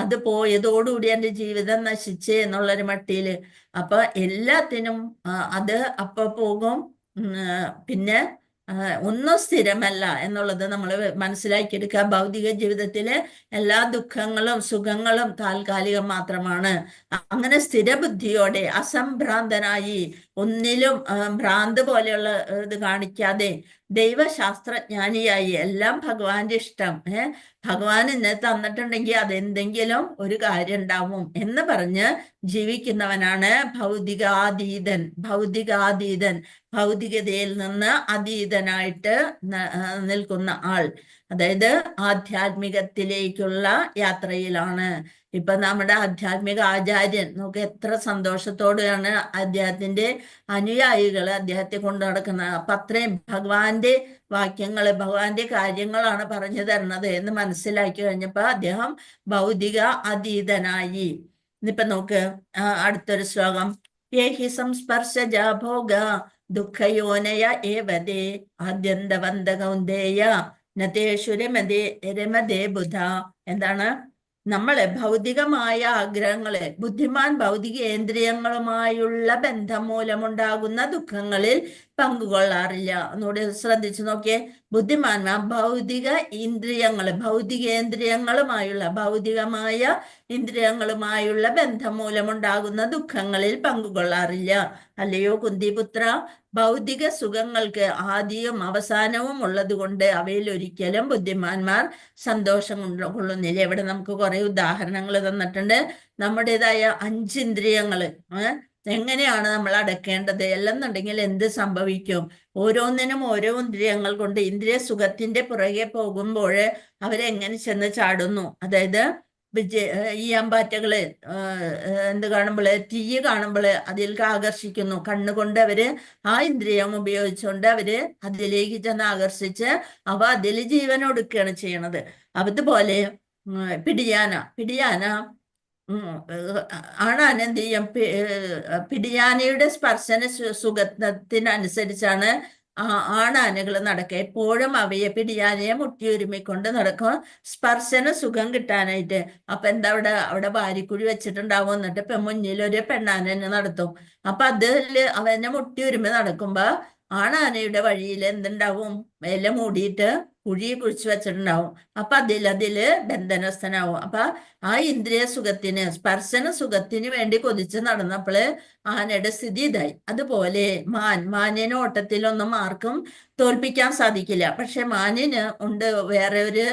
അത് പോയതോടുകൂടി എൻ്റെ ജീവിതം നശിച്ചേ എന്നുള്ളൊരു മട്ടിയില്. അപ്പൊ എല്ലാത്തിനും അത് അപ്പൊ പോകും. പിന്നെ ഒന്നും സ്ഥിരമല്ല എന്നുള്ളത് നമ്മൾ മനസ്സിലാക്കിയെടുക്കുക. ഭൗതിക ജീവിതത്തിലെ എല്ലാ ദുഃഖങ്ങളും സുഖങ്ങളും താൽക്കാലികം മാത്രമാണ്. അങ്ങനെ സ്ഥിരബുദ്ധിയോടെ അസംഭ്രാന്തനായി ഒന്നിലും ഭ്രാന്ത് പോലെയുള്ള ഇത് കാണിക്കാതെ ദൈവശാസ്ത്രജ്ഞാനിയായി എല്ലാം ഭഗവാന്റെ ഇഷ്ടം, ഭഗവാൻ എന്നെ തന്നിട്ടുണ്ടെങ്കിൽ അതെന്തെങ്കിലും ഒരു കാര്യം ഉണ്ടാവും എന്ന് പറഞ്ഞ് ജീവിക്കുന്നവനാണ് ഭൗതികാതീതൻ. ഭൗതികതയിൽ നിന്ന് അതീതനായിട്ട് നിൽക്കുന്ന ആൾ, അതായത് ആധ്യാത്മികത്തിലേക്കുള്ള യാത്രയിലാണ്. ഇപ്പൊ നമ്മുടെ ആധ്യാത്മിക ആചാര്യൻ നമുക്ക് എത്ര സന്തോഷത്തോടെയാണ് അദ്ദേഹത്തിന്റെ അനുയായികൾ അദ്ദേഹത്തെ കൊണ്ടു നടക്കുന്നത്. അപ്പൊ അത്രയും ഭഗവാന്റെ വാക്യങ്ങള് ഭഗവാന്റെ കാര്യങ്ങളാണ് പറഞ്ഞു തരുന്നത് എന്ന് മനസ്സിലാക്കി കഴിഞ്ഞപ്പോ അദ്ദേഹം ഭൗതിക അതീതനായി. ഇന്നിപ്പൊ നോക്ക് അടുത്തൊരു ശ്ലോകം. യേഹി സംസ്പർശജ ഭോഗ ദുഃഖയോനയ ഏവതേ ആദ്യന്തവന്ത കൗന്ദേയ നതേഷു രമതേ ബുധ. എന്താണ്? നമ്മളെ ഭൗതികമായ ആഗ്രഹങ്ങളെ, ബുദ്ധിമാൻ ഭൗതികേന്ദ്രിയങ്ങളുമായുള്ള ബന്ധം മൂലമുണ്ടാകുന്ന ദുഃഖങ്ങളിൽ പങ്കുകൊള്ളാറില്ല. ഒന്നുകൂടി ശ്രദ്ധിച്ചു നോക്കിയേ. ബുദ്ധിമാന്മാർ ഭൗതികമായ ഇന്ദ്രിയങ്ങളുമായുള്ള ബന്ധം മൂലമുണ്ടാകുന്ന ദുഃഖങ്ങളിൽ പങ്കുകൊള്ളാറില്ല. അല്ലയോ കുന്തിപുത്ര, ഭൗതിക സുഖങ്ങൾക്ക് ആദിയും അവസാനവും ഉള്ളത് കൊണ്ട് അവയിൽ ഒരിക്കലും ബുദ്ധിമാന്മാർ സന്തോഷം കൊള്ളുന്നില്ല. ഇവിടെ നമുക്ക് കുറെ ഉദാഹരണങ്ങൾ തന്നിട്ടുണ്ട്. നമ്മുടേതായ 5 ഇന്ദ്രിയങ്ങള് എങ്ങനെയാണ് നമ്മൾ അടക്കേണ്ടത് എല്ലെന്നുണ്ടെങ്കിൽ എന്ത് സംഭവിക്കും? ഓരോന്നിനും ഓരോ ഇന്ദ്രിയങ്ങൾ കൊണ്ട് ഇന്ദ്രിയ സുഖത്തിന്റെ പുറകെ പോകുമ്പോൾ അവരെങ്ങനെ ചെന്ന് ചാടുന്നു. അതായത് ഈ അമ്പാറ്റകള് എന്ത് കാണുമ്പോള്, തീ കാണുമ്പോള് അതിലേക്ക് ആകർഷിക്കുന്നു. കണ്ണുകൊണ്ട് അവര് ആ ഇന്ദ്രിയം ഉപയോഗിച്ചുകൊണ്ട് അവര് അതിലേക്ക് ചെന്ന് ആകർഷിച്ച് അവ അതിൽ ജീവൻ ഒടുക്കുകയാണ് ചെയ്യണത്. അതുപോലെ പിടിയാന ആണാൻ എന്ത് ചെയ്യും? പിടിയാനയുടെ സ്പർശന സുഗന്ധത്തിനനുസരിച്ചാണ് ആണാനകൾ നടക്കുക. എപ്പോഴും അവയെ പിടിയാനെ മുട്ടിയൊരുമിക്കൊണ്ട് നടക്കും, സ്പർശന സുഖം കിട്ടാനായിട്ട്. അപ്പൊ എന്താ അവിടെ വാരിക്കുഴി വെച്ചിട്ടുണ്ടാവും. എന്നിട്ട് ഇപ്പൊ മുന്നിലൊരു പെണ്ണാനെ നടത്തും. അപ്പൊ അതില് അവനെ മുട്ടിയൊരുമി നടക്കുമ്പോ ആണാനയുടെ വഴിയിൽ എന്തുണ്ടാവും, വില മൂടിയിട്ട് കുഴി കുഴിച്ചു വെച്ചിട്ടുണ്ടാവും. അപ്പൊ അതില് ബന്ധനസ്ഥനാവും. അപ്പൊ ആ ഇന്ദ്രിയ സുഖത്തിന്, സ്പർശന സുഖത്തിന് വേണ്ടി കൊതിച്ച് നടന്നപ്പോള് ആനയുടെ സ്ഥിതി ഇതായി. അതുപോലെ മാനിന് ഓട്ടത്തിലൊന്നും ആർക്കും തോൽപ്പിക്കാൻ സാധിക്കില്ല. പക്ഷെ മാനിന് ഉണ്ട് വേറെ ഒരു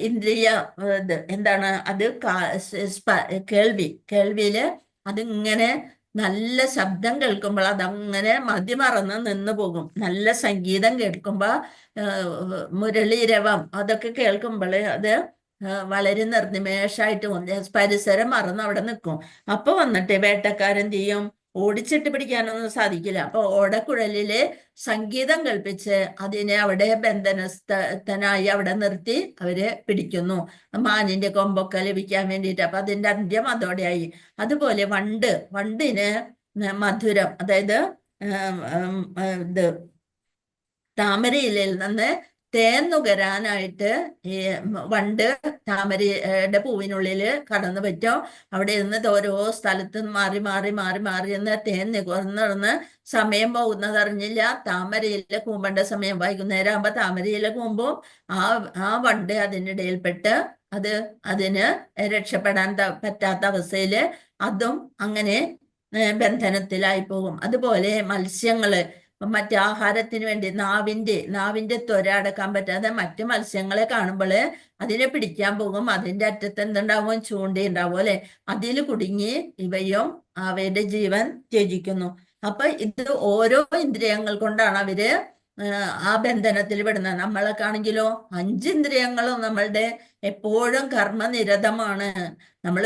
ഇന്ദ്രിയ ഇത് എന്താണ് അത്, കേൾവിയില് അതിങ്ങനെ നല്ല ശബ്ദം കേൾക്കുമ്പോൾ അതങ്ങനെ മതിമറന്ന് നിന്ന് പോകും. നല്ല സംഗീതം കേൾക്കുമ്പോ മുരളീരവം അതൊക്കെ കേൾക്കുമ്പോൾ അത് വളരെ നിർനിമേഷമായിട്ട് പരിസരം മറന്ന് അവിടെ നിൽക്കും. അപ്പൊ വന്നിട്ട് വേട്ടക്കാരൻ ചെയ്യും, ഓടിച്ചിട്ട് പിടിക്കാനൊന്നും സാധിക്കില്ല. അപ്പൊ ഓടക്കുഴലില് സംഗീതം കേൾപ്പിച്ച് അതിനെ അവിടെ ബന്ധനസ്ഥനായി അവിടെ നിർത്തി അവര് പിടിക്കുന്നു, മാനിന്റെ കൊമ്പൊക്കെ ലഭിക്കാൻ വേണ്ടിയിട്ട്. അപ്പൊ അതിന്റെ അന്ത്യം അതോടെയായി. അതുപോലെ വണ്ടിന് മധുരം, അതായത് ഇത് താമരയിലയിൽ നിന്ന് തേൻ നുകരാനായിട്ട് ഈ വണ്ട് താമരയുടെ പൂവിനുള്ളില് കടന്നു പറ്റും. അവിടെ ഇരുന്ന് ഓരോ സ്ഥലത്ത് മാറി മാറി മാറി മാറി എന്ന് തേൻ നികർന്ന് സമയം പോകുന്നത് അറിഞ്ഞില്ല. താമരയില കൂമ്പേണ്ട സമയം വൈകുന്നേരം ആകുമ്പോ താമരയില കൂമ്പും ആ വണ്ട് അതിനിടയിൽപ്പെട്ട് അതിന് രക്ഷപ്പെടാൻ പറ്റാത്ത അവസ്ഥയില് അതും അങ്ങനെ ബന്ധനത്തിലായി പോകും. അതുപോലെ മത്സ്യങ്ങള് മറ്റാഹാരത്തിന് വേണ്ടി നാവിന്റെ ത്വര അടക്കാൻ പറ്റാതെ മറ്റു മത്സ്യങ്ങളെ കാണുമ്പോൾ അതിനെ പിടിക്കാൻ പോകും. അതിന്റെ അറ്റത്ത് എന്തുണ്ടാവും, ചൂണ്ടയുണ്ടാവും അല്ലെ, അതിൽ കുടുങ്ങി ഇവയും അവയുടെ ജീവൻ ത്യജിക്കുന്നു. അപ്പൊ ഇത് ഓരോ ഇന്ദ്രിയങ്ങൾ കൊണ്ടാണ് അവര് ആ ബന്ധനത്തിൽ വിടുന്നത്. നമ്മളൊക്കെ ആണെങ്കിലോ 5 ഇന്ദ്രിയങ്ങളും നമ്മളുടെ എപ്പോഴും കർമ്മനിരതമാണ്. നമ്മൾ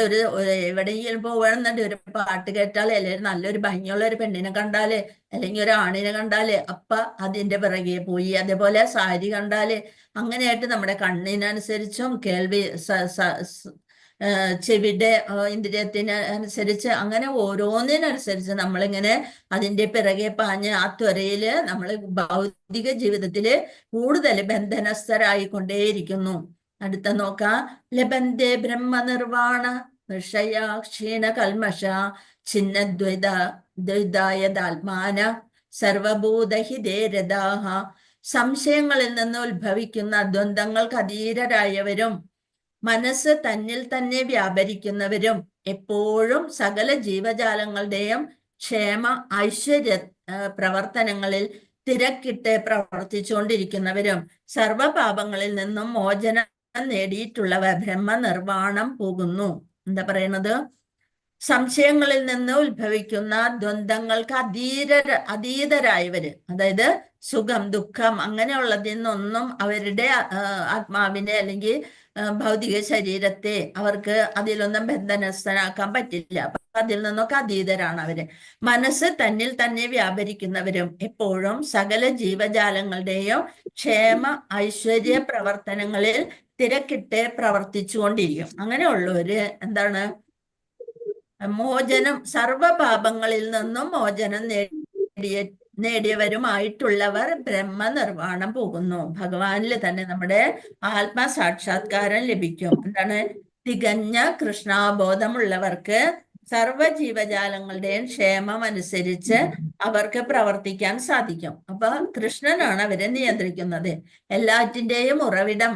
എവിടെയെങ്കിലും പോകണമെന്നുണ്ട്, ഒരു പാട്ട് കേട്ടാലേ, അല്ലെങ്കിൽ നല്ലൊരു ഭംഗിയുള്ള ഒരു പെണ്ണിനെ കണ്ടാല്, അല്ലെങ്കിൽ ഒരു ആണിനെ കണ്ടാല് അപ്പ അതിന്റെ പിറകെ പോയി. അതേപോലെ സാരി കണ്ടാല് അങ്ങനെയായിട്ട് നമ്മുടെ കണ്ണിനനുസരിച്ചും ചെവിയുടെ ഇന്ദ്രിയത്തിന് അനുസരിച്ച് അങ്ങനെ ഓരോന്നിനനുസരിച്ച് നമ്മളിങ്ങനെ അതിന്റെ പിറകെ പാഞ്ഞ് ആ ത്വരയില് നമ്മൾ ഭൗതിക ജീവിതത്തില് കൂടുതൽ ബന്ധനസ്ഥരായിക്കൊണ്ടേയിരിക്കുന്നു. അടുത്ത നോക്കാം. ലബന്ധേ ബ്രഹ്മനിർവാണ വിഷയ ക്ഷീണ കൽമഷ ദ്വൈതായതാത്മാന സർവഭൂതഹിതേ രഥാഹ. സംശയങ്ങളിൽ നിന്ന് ഉത്ഭവിക്കുന്ന ദ്വന്ദ്ങ്ങൾക്ക് അധീരരായവരും മനസ്സ് തന്നിൽ തന്നെ വ്യാപരിക്കുന്നവരും എപ്പോഴും സകല ജീവജാലങ്ങളുടെയും ക്ഷേമ ഐശ്വര്യ പ്രവർത്തനങ്ങളിൽ തിരക്കിട്ട് പ്രവർത്തിച്ചുകൊണ്ടിരിക്കുന്നവരും സർവപാപങ്ങളിൽ നിന്നും മോചനം നേടിയിട്ടുള്ളവർ ബ്രഹ്മനിർവാണം പോകുന്നു. എന്താ പറയുന്നത്? സംശയങ്ങളിൽ നിന്ന് ഉത്ഭവിക്കുന്ന ദ്വന്ദ്ങ്ങൾക്ക് അതീതരായവര്, അതായത് സുഖം ദുഃഖം അങ്ങനെയുള്ളതിൽ നിന്നൊന്നും അവരുടെ ആത്മാവിനെ അല്ലെങ്കിൽ ഭൗതിക ശരീരത്തെ അവർക്ക് അതിലൊന്നും ബന്ധനസ്ഥനാക്കാൻ പറ്റില്ല. അപ്പൊ അതിൽ നിന്നൊക്കെ അതീതരാണ് അവര്. മനസ്സ് തന്നിൽ തന്നെ വ്യാപരിക്കുന്നവരും എപ്പോഴും സകല ജീവജാലങ്ങളുടെയും ക്ഷേമ ഐശ്വര്യ പ്രവർത്തനങ്ങളിൽ തിരക്കിട്ട് പ്രവർത്തിച്ചുകൊണ്ടിരിക്കും. അങ്ങനെയുള്ളവര് എന്താണ്, മോചനം, സർവപാപങ്ങളിൽ നിന്നും മോചനം നേടിയവരുമായിട്ടുള്ളവർ ബ്രഹ്മനിർവാണം പോകുന്നു. ഭഗവാനിൽ തന്നെ നമ്മുടെ ആത്മസാക്ഷാത്കാരം ലഭിക്കും. എന്താണ്? തികഞ്ഞ കൃഷ്ണാബോധമുള്ളവർക്ക് സർവ ജീവജാലങ്ങളുടെയും ക്ഷേമം അനുസരിച്ച് അവർക്ക് പ്രവർത്തിക്കാൻ സാധിക്കും. അപ്പൊ കൃഷ്ണനാണ് അവരെ നിയന്ത്രിക്കുന്നത്. എല്ലാറ്റിന്റെയും ഉറവിടം,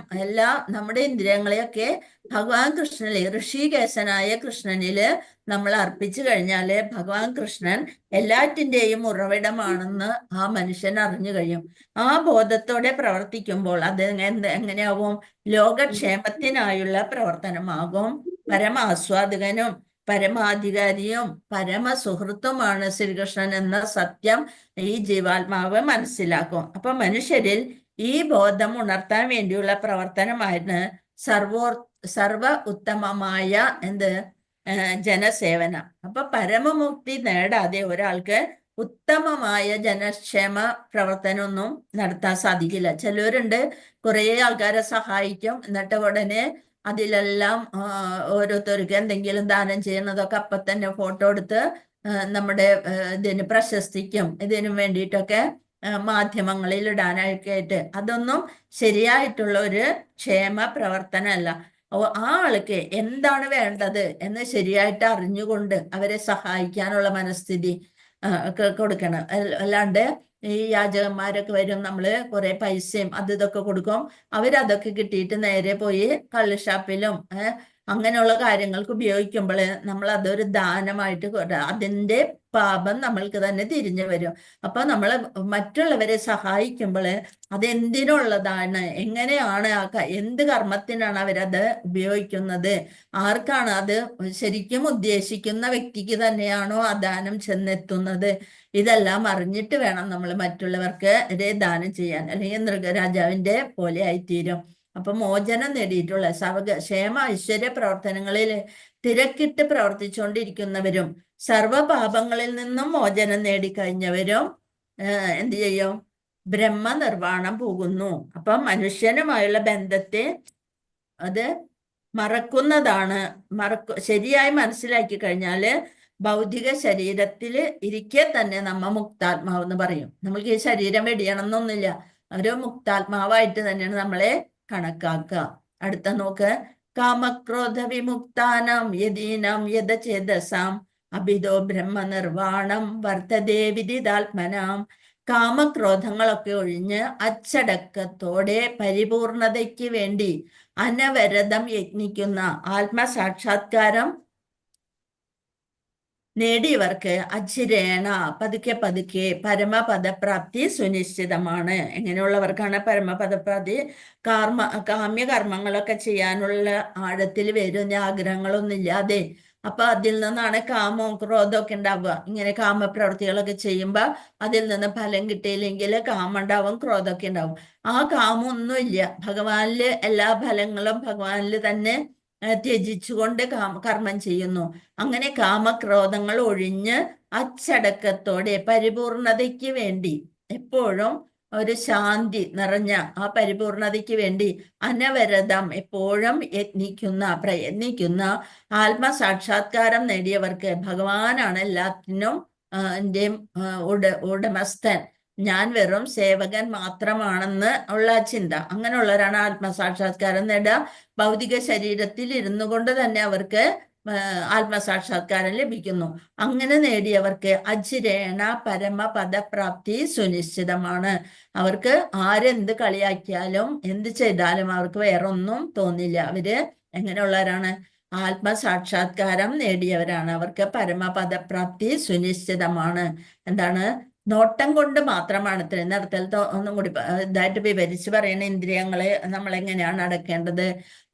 നമ്മുടെ ഇന്ദ്രിയങ്ങളെയൊക്കെ ഭഗവാൻ കൃഷ്ണനില്, ഋഷികേശനായ കൃഷ്ണനില് നമ്മൾ അർപ്പിച്ചു കഴിഞ്ഞാല് ഭഗവാൻ കൃഷ്ണൻ എല്ലാറ്റിന്റെയും ഉറവിടമാണെന്ന് ആ മനുഷ്യൻ അറിഞ്ഞു കഴിയും. ആ ബോധത്തോടെ പ്രവർത്തിക്കുമ്പോൾ അത് എങ്ങനെയാവും? ലോകക്ഷേമത്തിനായുള്ള പ്രവർത്തനമാകും. പരമാസ്വാദകനും പരമാധികാരിയും പരമസുഹൃത്തുമാണ് ശ്രീകൃഷ്ണൻ എന്ന സത്യം ഈ ജീവാത്മാവ് മനസ്സിലാക്കും. അപ്പൊ മനുഷ്യരിൽ ഈ ബോധം ഉണർത്താൻ വേണ്ടിയുള്ള പ്രവർത്തനമായിരുന്നു സർവ ഉത്തമമായ ജനസേവനം. അപ്പൊ പരമമുക്തി നേടാതെ ഒരാൾക്ക് ഉത്തമമായ ജനക്ഷേമ പ്രവർത്തനമൊന്നും നടത്താൻ സാധിക്കില്ല. ചിലവരുണ്ട്, കുറെ ആൾക്കാരെ സഹായിക്കും, എന്നിട്ട് ഉടനെ അതിലെല്ലാം ഓരോരുത്തർക്ക് എന്തെങ്കിലും ദാനം ചെയ്യുന്നതൊക്കെ അപ്പൊ തന്നെ ഫോട്ടോ എടുത്ത് നമ്മുടെ ഇതിന് പ്രശസ്തിക്കും ഇതിനും വേണ്ടിയിട്ടൊക്കെ മാധ്യമങ്ങളിൽ ഇടാനൊക്കെ ആയിട്ട്. അതൊന്നും ശരിയായിട്ടുള്ള ഒരു ക്ഷേമ പ്രവർത്തനമല്ല. ആ ആൾക്ക് എന്താണ് വേണ്ടത് എന്ന് ശരിയായിട്ട് അറിഞ്ഞുകൊണ്ട് അവരെ സഹായിക്കാനുള്ള മനസ്ഥിതി ഒക്കെ കൊടുക്കണം. അല്ലാണ്ട് ഈ യാചകന്മാരൊക്കെ വരും, നമ്മള് കുറെ പൈസയും അത് ഇതൊക്കെ കൊടുക്കും, അവരതൊക്കെ കിട്ടിയിട്ട് നേരെ പോയി കള്ളുഷാപ്പിലും അങ്ങനെയുള്ള കാര്യങ്ങൾക്ക് ഉപയോഗിക്കുമ്പോൾ നമ്മൾ അതൊരു ദാനമായിട്ട് അതിന്റെ പാപം നമ്മൾക്ക് തന്നെ തിരിഞ്ഞു വരും. അപ്പൊ നമ്മൾ മറ്റുള്ളവരെ സഹായിക്കുമ്പോൾ അതെന്തിനുള്ളതാണ്, എങ്ങനെയാണ് എന്ത് കർമ്മത്തിനാണ് അവരത് ഉപയോഗിക്കുന്നത്, ആർക്കാണ് അത് ശരിക്കും ഉദ്ദേശിക്കുന്ന വ്യക്തിക്ക് തന്നെയാണോ ആ ദാനം ചെന്നെത്തുന്നത്, ഇതെല്ലാം അറിഞ്ഞിട്ട് വേണം നമ്മൾ മറ്റുള്ളവർക്ക് ദാനം ചെയ്യാൻ, അല്ലെങ്കിൽ മൃഗരാജാവിന്റെ പോലെ ആയിത്തീരും. അപ്പൊ മോചനം നേടിയിട്ടുള്ള ക്ഷേമ ഐശ്വര്യ പ്രവർത്തനങ്ങളിൽ തിരക്കിട്ട് പ്രവർത്തിച്ചുകൊണ്ടിരിക്കുന്നവരും സർവപാപങ്ങളിൽ നിന്നും മോചനം നേടിക്കഴിഞ്ഞവരും എന്ത് ചെയ്യും? ബ്രഹ്മനിർവാണം പോകുന്നു. അപ്പൊ മനുഷ്യനുമായുള്ള ബന്ധത്തെ അത് മറക്കുന്നതാണ്. ശരിയായി മനസ്സിലാക്കി കഴിഞ്ഞാല് ഭൗതിക ശരീരത്തിൽ ഇരിക്കെ തന്നെ നമ്മ മുക്താത്മാവെന്ന് പറയും. നമ്മൾക്ക് ഈ ശരീരം വെടിയണം എന്നൊന്നുമില്ല, ഒരു മുക്താത്മാവായിട്ട് തന്നെയാണ് നമ്മളെ കണക്കാക്കുക. അടുത്ത നോക്ക്, കാമക്രോധ വിമുക്താനാം യദീനാം യഥചേതസാം അഭിതോ ബ്രഹ്മനിർവാണം വർത്തതേ വിദിതാത്മനാം. കാമക്രോധങ്ങളൊക്കെ ഒഴിഞ്ഞ് അച്ചടക്കത്തോടെ പരിപൂർണതയ്ക്ക് വേണ്ടി അനവരതം യത്നിക്കുന്ന ആത്മസാക്ഷാത്കാരം നേടിയവർക്ക് അച്ചിരേണ പതുക്കെ പതുക്കെ പരമപദപ്രാപ്തി സുനിശ്ചിതമാണ്. എങ്ങനെയുള്ളവർക്കാണ് പരമപദപ്രാപ്തി? കാമ്യകർമ്മങ്ങളൊക്കെ ചെയ്യാനുള്ള ആഴത്തിൽ വരുന്ന ആഗ്രഹങ്ങളൊന്നും ഇല്ലാതെ, അപ്പൊ അതിൽ നിന്നാണ് കാമവും ക്രോധമൊക്കെ ഉണ്ടാവുക. ഇങ്ങനെ കാമപ്രവൃത്തികളൊക്കെ ചെയ്യുമ്പോൾ അതിൽ നിന്ന് ഫലം കിട്ടിയില്ലെങ്കിൽ കാമം ഉണ്ടാവും, ക്രോധമൊക്കെ ഉണ്ടാവും. ആ കാമൊന്നും ഇല്ല, ഭഗവാനില് എല്ലാ ഫലങ്ങളും ഭഗവാനില് തന്നെ ത്യജിച്ചുകൊണ്ട് കർമ്മം ചെയ്യുന്നു. അങ്ങനെ കാമക്രോധങ്ങൾ ഒഴിഞ്ഞ് അച്ചടക്കത്തോടെ പരിപൂർണതയ്ക്ക് വേണ്ടി എപ്പോഴും ഒരു ശാന്തി നിറഞ്ഞ ആ പരിപൂർണതയ്ക്ക് വേണ്ടി അനവരതം എപ്പോഴും പ്രയത്നിക്കുന്ന ആത്മസാക്ഷാത്കാരം നേടിയവർക്ക് ഭഗവാനാണ് എല്ലാത്തിനും ഉടമസ്ഥൻ, ഞാൻ വെറും സേവകൻ മാത്രമാണെന്ന് ഉള്ള ചിന്ത. അങ്ങനെയുള്ളവരാണ് ആത്മസാക്ഷാത്കാരം നേടുക. ഭൗതിക ശരീരത്തിൽ ഇരുന്നു കൊണ്ട് തന്നെ അവർക്ക് ആത്മസാക്ഷാത്കാരം ലഭിക്കുന്നു. അങ്ങനെ നേടിയവർക്ക് അജിരേണ പരമപദപ്രാപ്തി സുനിശ്ചിതമാണ്. അവർക്ക് ആരെന്ത് കളിയാക്കിയാലും എന്ത് ചെയ്താലും അവർക്ക് വേറൊന്നും തോന്നില്ല. അവര് എങ്ങനെയുള്ളവരാണ്? ആത്മസാക്ഷാത്കാരം നേടിയവരാണ്. അവർക്ക് പരമപദപ്രാപ്തി സുനിശ്ചിതമാണ്. എന്താണ്? നോട്ടം കൊണ്ട് മാത്രമാണ് ഇത്രയും നേരത്തെ ഒന്നും കൂടി ഇതായിട്ട് വിവരിച്ച് പറയണ ഇന്ദ്രിയങ്ങളെ നമ്മൾ എങ്ങനെയാണ് അടക്കേണ്ടത്.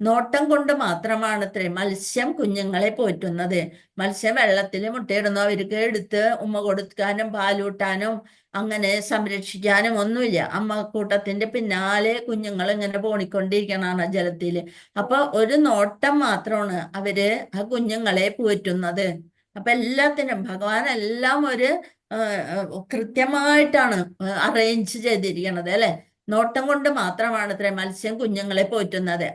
നോട്ടം കൊണ്ട് മാത്രമാണ് ഇത്രയും. മത്സ്യം കുഞ്ഞുങ്ങളെ പോറ്റുന്നത്. മത്സ്യം വെള്ളത്തിൽ മുട്ടയിടുന്നു, അവർക്ക് എടുത്ത് ഉമ്മ കൊടുക്കാനും പാലൂട്ടാനും അങ്ങനെ സംരക്ഷിക്കാനും ഒന്നുമില്ല. അമ്മക്കൂട്ടത്തിന്റെ പിന്നാലെ കുഞ്ഞുങ്ങൾ ഇങ്ങനെ പോണിക്കൊണ്ടിരിക്കണാണ് ജലത്തില്. അപ്പൊ ഒരു നോട്ടം മാത്രമാണ് അവര് ആ കുഞ്ഞുങ്ങളെ പോറ്റുന്നത്. അപ്പൊ എല്ലാത്തിനും ഭഗവാൻ എല്ലാം ഒരു കൃത്യമായിട്ടാണ് അറേഞ്ച് ചെയ്തിരിക്കുന്നത്, അല്ലെ? നോട്ടം കൊണ്ട് മാത്രമാണ് ഇത്രയും മത്സ്യം കുഞ്ഞുങ്ങളെ പോറ്റുന്നത്.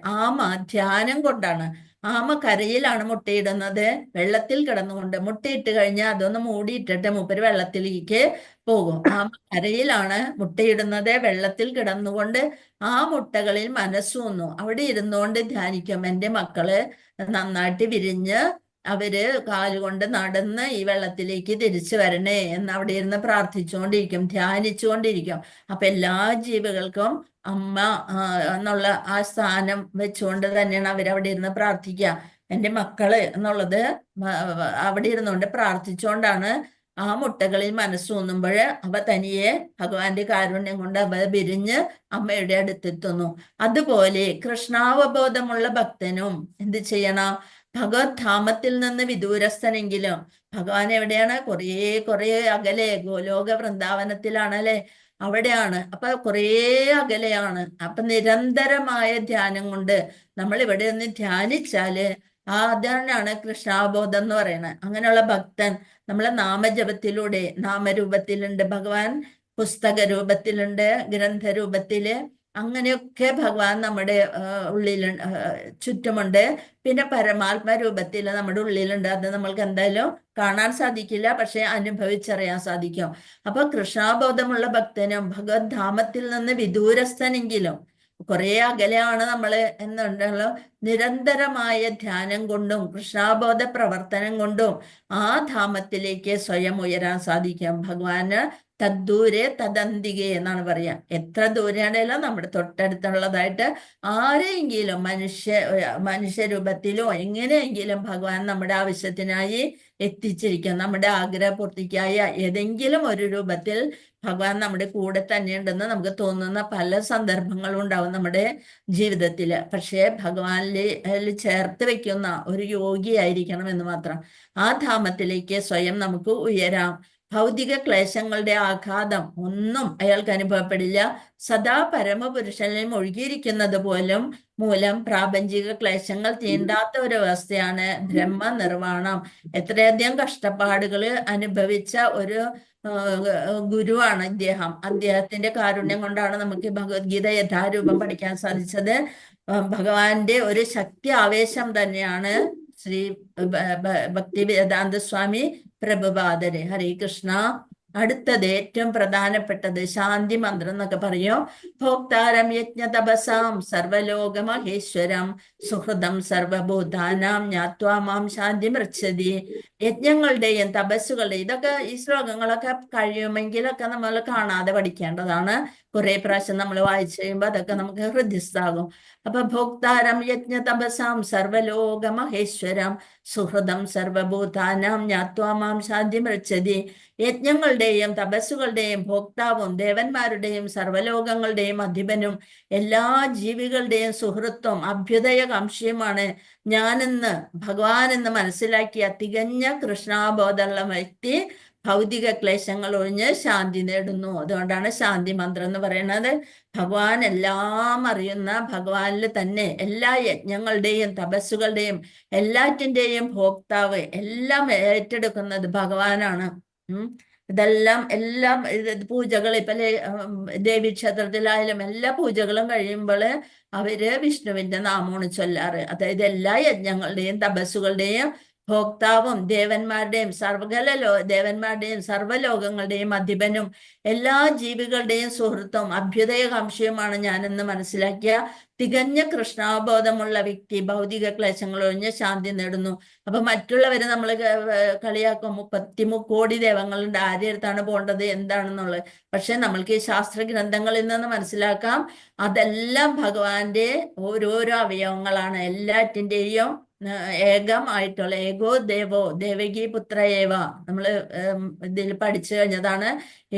ധ്യാനം കൊണ്ടാണ്. ആമ കരയിലാണ് മുട്ടയിടുന്നത്, വെള്ളത്തിൽ കിടന്നുകൊണ്ട്. മുട്ടയിട്ട് കഴിഞ്ഞാൽ അതൊന്ന് മൂടിയിട്ടിട്ട് മൂപ്പര് വെള്ളത്തിലേക്ക് പോകും. ആമ കരയിലാണ് മുട്ടയിടുന്നത്, വെള്ളത്തിൽ കിടന്നുകൊണ്ട് ആ മുട്ടകളിൽ മനസ്സൂന്നു അവിടെ ഇരുന്നുകൊണ്ട് ധ്യാനിക്കും. എൻ്റെ മക്കള് നന്നായിട്ട് വിരിഞ്ഞ് അവര് കാലുകൊണ്ട് നടന്ന് ഈ വെള്ളത്തിലേക്ക് തിരിച്ചു വരണേ എന്ന് അവിടെ ഇരുന്ന് പ്രാർത്ഥിച്ചുകൊണ്ടിരിക്കും, ധ്യാനിച്ചുകൊണ്ടിരിക്കും. അപ്പൊ എല്ലാ ജീവികൾക്കും അമ്മ എന്നുള്ള ആ സ്ഥാനം വെച്ചുകൊണ്ട് തന്നെയാണ് അവരവിടെ ഇരുന്ന് പ്രാർത്ഥിക്കുക. എൻ്റെ മക്കള് എന്നുള്ളത് അവിടെ ഇരുന്നുകൊണ്ട് പ്രാർത്ഥിച്ചുകൊണ്ടാണ് ആ മുട്ടകളിൽ മനസ്സൂന്നുമ്പോൾ അവ തനിയെ ഭഗവാന്റെ കാരുണ്യം കൊണ്ട് അവ വിരിഞ്ഞ് അമ്മയുടെ അടുത്തെത്തുന്നു. അതുപോലെ കൃഷ്ണാവബോധമുള്ള ഭക്തനും എന്ത് ചെയ്യണം? ഭഗവത് ധാമത്തിൽ നിന്ന് വിദൂരസ്ഥനെങ്കിലും, ഭഗവാൻ എവിടെയാണ്? കുറേ അകലെ ഗോലോക വൃന്ദാവനത്തിലാണ്, അല്ലെ? അവിടെയാണ്. അപ്പൊ കുറേ അകലെയാണ്. അപ്പൊ നിരന്തരമായ ധ്യാനം കൊണ്ട് നമ്മൾ ഇവിടെ നിന്ന് ധ്യാനിച്ചാല് അതാണ് കൃഷ്ണാബോധം എന്ന് പറയുന്നത്. അങ്ങനെയുള്ള ഭക്തൻ നമ്മളെ നാമജപത്തിലൂടെ, നാമരൂപത്തിലുണ്ട് ഭഗവാൻ, പുസ്തക രൂപത്തിലുണ്ട്, ഗ്രന്ഥരൂപത്തില്, അങ്ങനെയൊക്കെ ഭഗവാൻ നമ്മുടെ ഉള്ളിൽ ചുറ്റുമുണ്ട്. പിന്നെ പരമാത്മ രൂപത്തിൽ നമ്മുടെ ഉള്ളിലുണ്ട്. അത് നമ്മൾക്ക് എന്തായാലും കാണാൻ സാധിക്കില്ല, പക്ഷെ അനുഭവിച്ചറിയാൻ സാധിക്കും. അപ്പൊ കൃഷ്ണാബോധമുള്ള ഭക്തനും ഭഗവത് ധാമത്തിൽ നിന്ന് വിദൂരസ്ഥനെങ്കിലും കുറെ അകലെയാണ് നമ്മള് എന്നുണ്ടല്ലോ, നിരന്തരമായ ധ്യാനം കൊണ്ടും കൃഷ്ണാബോധ പ്രവർത്തനം കൊണ്ടും ആ ധാമത്തിലേക്ക് സ്വയം ഉയരാൻ സാധിക്കും. ഭഗവാന് തദ്ദൂരെ തദന്തികെ എന്നാണ് പറയാ. എത്ര ദൂരെയാണേലും നമ്മുടെ തൊട്ടടുത്തുള്ളതായിട്ട് ആരെയെങ്കിലും മനുഷ്യരൂപത്തിലോ എങ്ങനെയെങ്കിലും ഭഗവാൻ നമ്മുടെ ആവശ്യത്തിനായി എത്തിച്ചിരിക്കും. നമ്മുടെ ആഗ്രഹപൂർത്തിക്കായ ഏതെങ്കിലും ഒരു രൂപത്തിൽ ഭഗവാൻ നമ്മുടെ കൂടെ തന്നെയുണ്ടെന്ന് നമുക്ക് തോന്നുന്ന പല സന്ദർഭങ്ങളും ഉണ്ടാവും നമ്മുടെ ജീവിതത്തില്. പക്ഷേ ഭഗവാനിൽ ചേർത്ത് വെക്കുന്ന ഒരു യോഗിയായിരിക്കണം എന്ന് മാത്രം. ആ ധാമത്തിലേക്ക് സ്വയം നമുക്ക് ഉയരാം. ഭൗതിക ക്ലേശങ്ങളുടെ ആഘാതം ഒന്നും അയാൾക്ക് അനുഭവപ്പെടില്ല. സദാ പരമപുരുഷനിൽ ഒഴുകിയിരിക്കുന്നത് പോലും മൂലം പ്രാപഞ്ചിക ക്ലേശങ്ങൾ തീണ്ടാത്ത ഒരു അവസ്ഥയാണ് ബ്രഹ്മനിർവാണം. എത്രയധികം കഷ്ടപ്പാടുകൾ അനുഭവിച്ച ഒരു ഗുരുവാണ് ഇദ്ദേഹം. അദ്ദേഹത്തിന്റെ കാരുണ്യം കൊണ്ടാണ് നമുക്ക് ഭഗവത്ഗീത യഥാരൂപം പഠിക്കാൻ സാധിച്ചത്. ഭഗവാന്റെ ഒരു ശക്തി ആവേശം തന്നെയാണ് ശ്രീ ഭക്തി വേദാന്ത സ്വാമി പ്രഭുപാദര്. ഹരേ കൃഷ്ണ. അടുത്തത് ഏറ്റവും പ്രധാനപ്പെട്ടത് ശാന്തി മന്ത്രം എന്നൊക്കെ പറയും. ഭോക്താരം യജ്ഞ തപസാം സർവലോക മഹേശ്വരം സുഹൃദം സർവഭൂതാനാം ജ്ഞാത്വാ മാം ശാന്തി മൃച്ഛതി. യജ്ഞങ്ങളുടെയും തപസ്സുകളുടെയും ഇതൊക്കെ ഈ ശ്ലോകങ്ങളൊക്കെ കഴിയുമെങ്കിലൊക്കെ നമ്മൾ കാണാതെ പഠിക്കേണ്ടതാണ്. കുറെ പ്രാവശ്യം നമ്മൾ വായിച്ചു കഴിയുമ്പോൾ അതൊക്കെ നമുക്ക് ഹൃദയസ്ഥാകും. അപ്പൊ ഭോക്താരം യജ്ഞ തപസാം സർവലോക മഹേശ്വരം സുഹൃദം സർവഭൂതാനാം ജ്ഞാത്വാ മാം ശാന്തി മൃച്ഛതി. യജ്ഞങ്ങളുടെയും തപസ്സുകളുടെയും ഭോക്താവും ദേവന്മാരുടെയും സർവലോകങ്ങളുടെയും അധിപനും എല്ലാ ജീവികളുടെയും സുഹൃത്തും അഭ്യുദയകാംക്ഷിയുമാണ് ഞാനെന്ന് ഭഗവാനെന്ന് മനസ്സിലാക്കിയ തികഞ്ഞ കൃഷ്ണാബോധമുള്ള വ്യക്തി ഭൗതിക ക്ലേശങ്ങൾ ഒഴിഞ്ഞ് ശാന്തി നേടുന്നു. അതുകൊണ്ടാണ് ശാന്തി മന്ത്രം എന്ന് പറയുന്നത്. ഭഗവാൻ എല്ലാം അറിയുന്ന ഭഗവാനിൽ തന്നെ എല്ലാ യജ്ഞങ്ങളുടെയും തപസ്സുകളുടെയും എല്ലാറ്റിൻ്റെയും ഭോക്താവ്, എല്ലാം ഏറ്റെടുക്കുന്നത് ഭഗവാനാണ്. ഇതെല്ലാം പൂജകൾ ഇപ്പൊ ദേവീക്ഷേത്രത്തിലായാലും എല്ലാ പൂജകളും കഴിയുമ്പോൾ അവര് വിഷ്ണുവിന്റെ നാമമാണ് ചൊല്ലാറ്. അതായത് എല്ലാ യജ്ഞങ്ങളുടെയും തപസ്സുകളുടെയും ഭോക്താവും ദേവന്മാരുടെയും ദേവന്മാരുടെയും സർവ്വലോകങ്ങളുടെയും അധിപനും എല്ലാ ജീവികളുടെയും സുഹൃത്തും അഭ്യുദയകാംക്ഷിയുമാണ് ഞാനെന്ന് മനസ്സിലാക്കിയ തികഞ്ഞ കൃഷ്ണാബോധമുള്ള വ്യക്തി ഭൗതിക ക്ലേശങ്ങൾ ഒഴിഞ്ഞ് ശാന്തി നേടുന്നു. അപ്പൊ മറ്റുള്ളവര് നമ്മൾ കളിയാക്കും 33 കോടി ദൈവങ്ങളുണ്ട്, ആരുടെ അടുത്താണ് പോകേണ്ടത് എന്താണെന്നുള്ളത്. പക്ഷെ നമ്മൾക്ക് ഈ ശാസ്ത്ര ഗ്രന്ഥങ്ങളിൽ നിന്ന് മനസ്സിലാക്കാം അതെല്ലാം ഭഗവാന്റെ ഓരോരോ അവയവങ്ങളാണ്. എല്ലാറ്റിൻ്റെയും ഏകമായിട്ടുള്ള ഏകോ ദേവോ ദേവകി പുത്ര ഏവ നമ്മൾ ഇതിൽ പഠിച്ചു കഴിഞ്ഞതാണ്.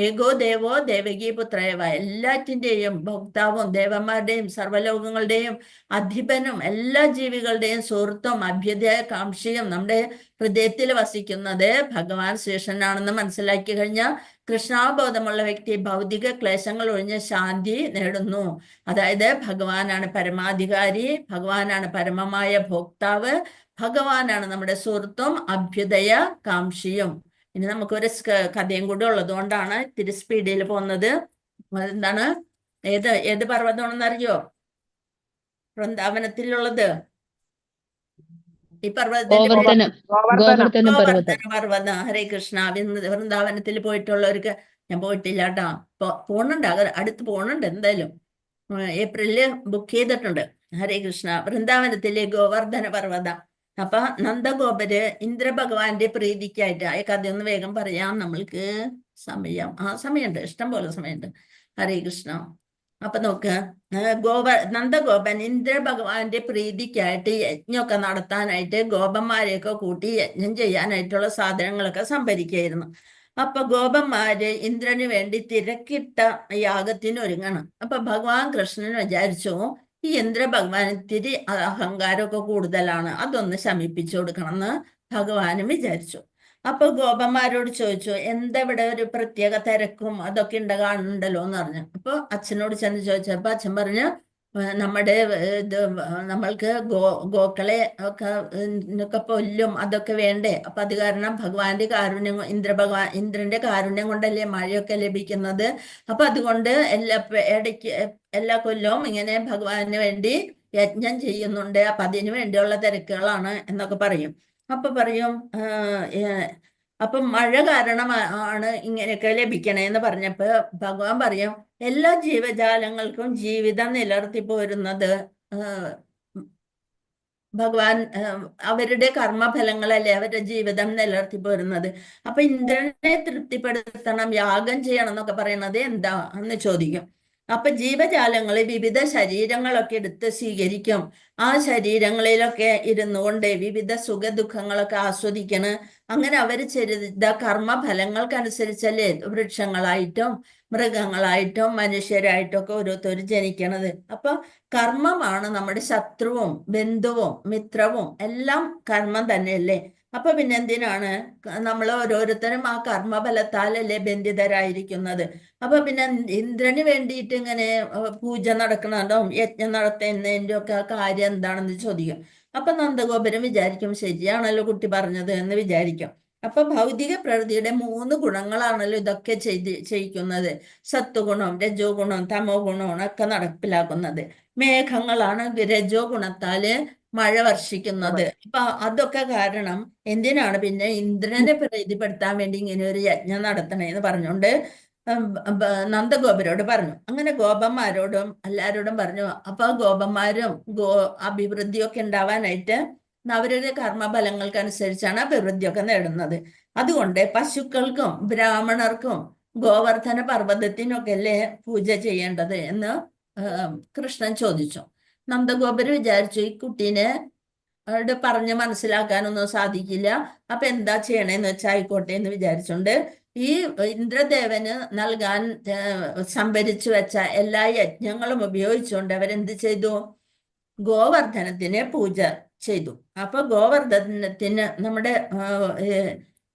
ഏകോ ദേവോ ദേവകി പുത്ര ഏവ. എല്ലാറ്റിൻ്റെയും ഭോക്താവും ദേവന്മാരുടെയും സർവ്വലോകങ്ങളുടെയും അധിപനും എല്ലാ ജീവികളുടെയും സുഹൃത്തും അഭ്യുദയകാംക്ഷിയും നമ്മുടെ ഹൃദയത്തിൽ വസിക്കുന്നത് ഭഗവാൻ ശ്രീകൃഷ്ണനാണെന്ന് മനസ്സിലാക്കി കഴിഞ്ഞാൽ കൃഷ്ണാബോധമുള്ള വ്യക്തി ഭൗതിക ക്ലേശങ്ങൾ ഒഴിഞ്ഞ് ശാന്തി നേടുന്നു. അതായത് ഭഗവാനാണ് പരമാധികാരി, ഭഗവാനാണ് പരമമായ ഭോക്താവ്, ഭഗവാനാണ് നമ്മുടെ സുഹൃത്തും അഭ്യുദയ കാംക്ഷിയും. ഇനി നമുക്കൊരു കഥയും കൂടെ ഉള്ളത് കൊണ്ടാണ് ഇത്തിരി സ്പീഡിൽ പോകുന്നത്. എന്താണ് ഏത് പർവ്വതമാണെന്നറിയോ വൃന്ദാവനത്തിലുള്ളത്? ഈ പർവ്വതത്തിന്റെ ഗോവർദ്ധന പർവ്വതം. ഹരേ കൃഷ്ണ. വൃന്ദാവനത്തിൽ പോയിട്ടുള്ളവർക്ക്, ഞാൻ പോയിട്ടില്ല കേട്ടോ, പോണുണ്ട്, അടുത്ത് പോണുണ്ട് എന്തായാലും. ഏപ്രിലില് ബുക്ക് ചെയ്തിട്ടുണ്ട്. ഹരേ കൃഷ്ണ. വൃന്ദാവനത്തിലെ ഗോവർദ്ധന പർവ്വതം. അപ്പൊ നന്ദഗോപര് ഇന്ദ്രഭഗവാന്റെ പ്രീതിക്കായിട്ട് ആ കഥയൊന്ന് വേഗം പറയാം, നമ്മൾക്ക് സമയമുണ്ട്, ഇഷ്ടം പോലെ സമയമുണ്ട്. ഹരേ കൃഷ്ണ. അപ്പൊ നോക്ക്, നന്ദഗോപൻ ഇന്ദ്രഭഗവാന്റെ പ്രീതിക്കായിട്ട് യജ്ഞമൊക്കെ നടത്താനായിട്ട് ഗോപന്മാരെയൊക്കെ കൂട്ടി യജ്ഞം ചെയ്യാനായിട്ടുള്ള സാധനങ്ങളൊക്കെ സംഭരിക്കുകയായിരുന്നു. അപ്പൊ ഗോപന്മാര് ഇന്ദ്രന് വേണ്ടി തിരക്കിട്ട യാഗത്തിന് ഒരുങ്ങണം. അപ്പൊ ഭഗവാൻ കൃഷ്ണൻ വിചാരിച്ചു ഈ ഇന്ദ്രഭഗവാൻ ഇത്തിരി അഹങ്കാരമൊക്കെ കൂടുതലാണ്, അതൊന്ന് ശമിപ്പിച്ചു കൊടുക്കണം എന്ന് ഭഗവാനും വിചാരിച്ചു. അപ്പൊ ഗോപന്മാരോട് ചോദിച്ചു, എന്താ ഇവിടെ ഒരു പ്രത്യേക തിരക്കും അതൊക്കെ കാണുന്നുണ്ടല്ലോ എന്ന് പറഞ്ഞു. അപ്പൊ അച്ഛനോട് ചെന്ന് ചോദിച്ചപ്പോ അച്ഛൻ പറഞ്ഞു, നമ്മുടെ ഇത് നമ്മൾക്ക് ഗോക്കളെ ഒക്കെ കൊല്ലും, അതൊക്കെ വേണ്ടേ? അപ്പൊ അത് കാരണം ഭഗവാന്റെ കാരുണ്യം, ഇന്ദ്രന്റെ കാരുണ്യം കൊണ്ടല്ലേ മഴയൊക്കെ ലഭിക്കുന്നത്. അപ്പൊ അതുകൊണ്ട് ഇടയ്ക്ക് എല്ലാ കൊല്ലവും ഇങ്ങനെ ഭഗവാന് വേണ്ടി യജ്ഞം ചെയ്യുന്നുണ്ട്. അപ്പൊ അതിനു വേണ്ടിയുള്ള തിരക്കുകളാണ് എന്നൊക്കെ പറയും. അപ്പൊ പറയും അപ്പൊ മഴ കാരണം ആണ് ഇങ്ങനെയൊക്കെ ലഭിക്കണേന്ന് പറഞ്ഞപ്പോ ഭഗവാൻ പറയും, എല്ലാ ജീവജാലങ്ങൾക്കും ജീവിതം നിലനിർത്തി പോരുന്നത് ഭഗവാൻ അവരുടെ കർമ്മഫലങ്ങളല്ലേ അവരുടെ ജീവിതം നിലനിർത്തി പോരുന്നത്. അപ്പൊ ഇന്ദ്രനെ തൃപ്തിപ്പെടുത്തണം, യാഗം ചെയ്യണം എന്നൊക്കെ പറയുന്നത് എന്താ എന്ന് ചോദിക്കും. അപ്പൊ ജീവജാലങ്ങളെ വിവിധ ശരീരങ്ങളൊക്കെ എടുത്ത് സ്വീകരിക്കും. ആ ശരീരങ്ങളിലൊക്കെ ഇരുന്നു കൊണ്ട് വിവിധ സുഖദുഃഖങ്ങളൊക്കെ ആസ്വദിക്കണം. അങ്ങനെ അവർ ചെയ്ത കർമ്മഫലങ്ങൾക്കനുസരിച്ചല്ലേ വൃക്ഷങ്ങളായിട്ടും മൃഗങ്ങളായിട്ടും മനുഷ്യരായിട്ടും ഒക്കെ ഓരോരുത്തർ ജനിക്കണത്. അപ്പൊ കർമ്മമാണ് നമ്മുടെ ശത്രുവും ബന്ധുവും മിത്രവും എല്ലാം കർമ്മം തന്നെയല്ലേ. അപ്പൊ പിന്നെ എന്തിനാണ് നമ്മൾ ഓരോരുത്തരും ആ കർമ്മഫലത്താലല്ലേ ബന്ധിതരായിരിക്കുന്നത്? അപ്പൊ പിന്നെ ഇന്ദ്രന് വേണ്ടിയിട്ട് ഇങ്ങനെ പൂജ നടക്കണതും യജ്ഞം നടത്തുന്നതിൻ്റെ ഒക്കെ കാര്യം എന്താണെന്ന് ചോദിക്കും. അപ്പൊ നന്ദഗോപുരം വിചാരിക്കും, ശരിയാണല്ലോ കുട്ടി പറഞ്ഞത് എന്ന് വിചാരിക്കും. അപ്പൊ ഭൗതിക പ്രകൃതിയുടെ 3 ഗുണങ്ങളാണല്ലോ ഇതൊക്കെ ചെയ്യിക്കുന്നത്. സത്വഗുണം, രജോ ഗുണം, തമോ ഗുണവും ഒക്കെ നടപ്പിലാക്കുന്നത്. മേഘങ്ങളാണ് രജോ ഗുണത്താല് മഴ വർഷിക്കുന്നത്. അപ്പൊ അതൊക്കെ കാരണം എന്തിനാണ് പിന്നെ ഇന്ദ്രനെ പ്രീതിപ്പെടുത്താൻ വേണ്ടി ഇങ്ങനെ ഒരു യജ്ഞം നടത്തണേന്ന് പറഞ്ഞുകൊണ്ട് നന്ദഗോപരോട് പറഞ്ഞു. അങ്ങനെ ഗോപന്മാരോടും എല്ലാരോടും പറഞ്ഞു. അപ്പൊ ഗോപന്മാരും അഭിവൃദ്ധിയൊക്കെ ഉണ്ടാവാനായിട്ട് അവരുടെ കർമ്മഫലങ്ങൾക്കനുസരിച്ചാണ് അഭിവൃദ്ധിയൊക്കെ നേടുന്നത്. അതുകൊണ്ട് പശുക്കൾക്കും ബ്രാഹ്മണർക്കും ഗോവർദ്ധന പർവ്വതത്തിനൊക്കെ അല്ലേ പൂജ ചെയ്യേണ്ടത് എന്ന് കൃഷ്ണൻ ചോദിച്ചു. നന്ദഗോപര് വിചാരിച്ചു ഈ കുട്ടീനെ പറഞ്ഞ് മനസ്സിലാക്കാനൊന്നും സാധിക്കില്ല, അപ്പൊ എന്താ ചെയ്യണേന്ന് വെച്ചാൽ ആയിക്കോട്ടെ എന്ന് വിചാരിച്ചുകൊണ്ട് ഈ ഇന്ദ്രദേവന് നൽകാൻ സംഭരിച്ചു വെച്ച എല്ലാ യജ്ഞങ്ങളും ഉപയോഗിച്ചുകൊണ്ട് അവരെന്ത് ചെയ്തു? ഗോവർദ്ധനത്തിന് പൂജ ചെയ്തു. അപ്പൊ ഗോവർദ്ധനത്തിന് നമ്മുടെ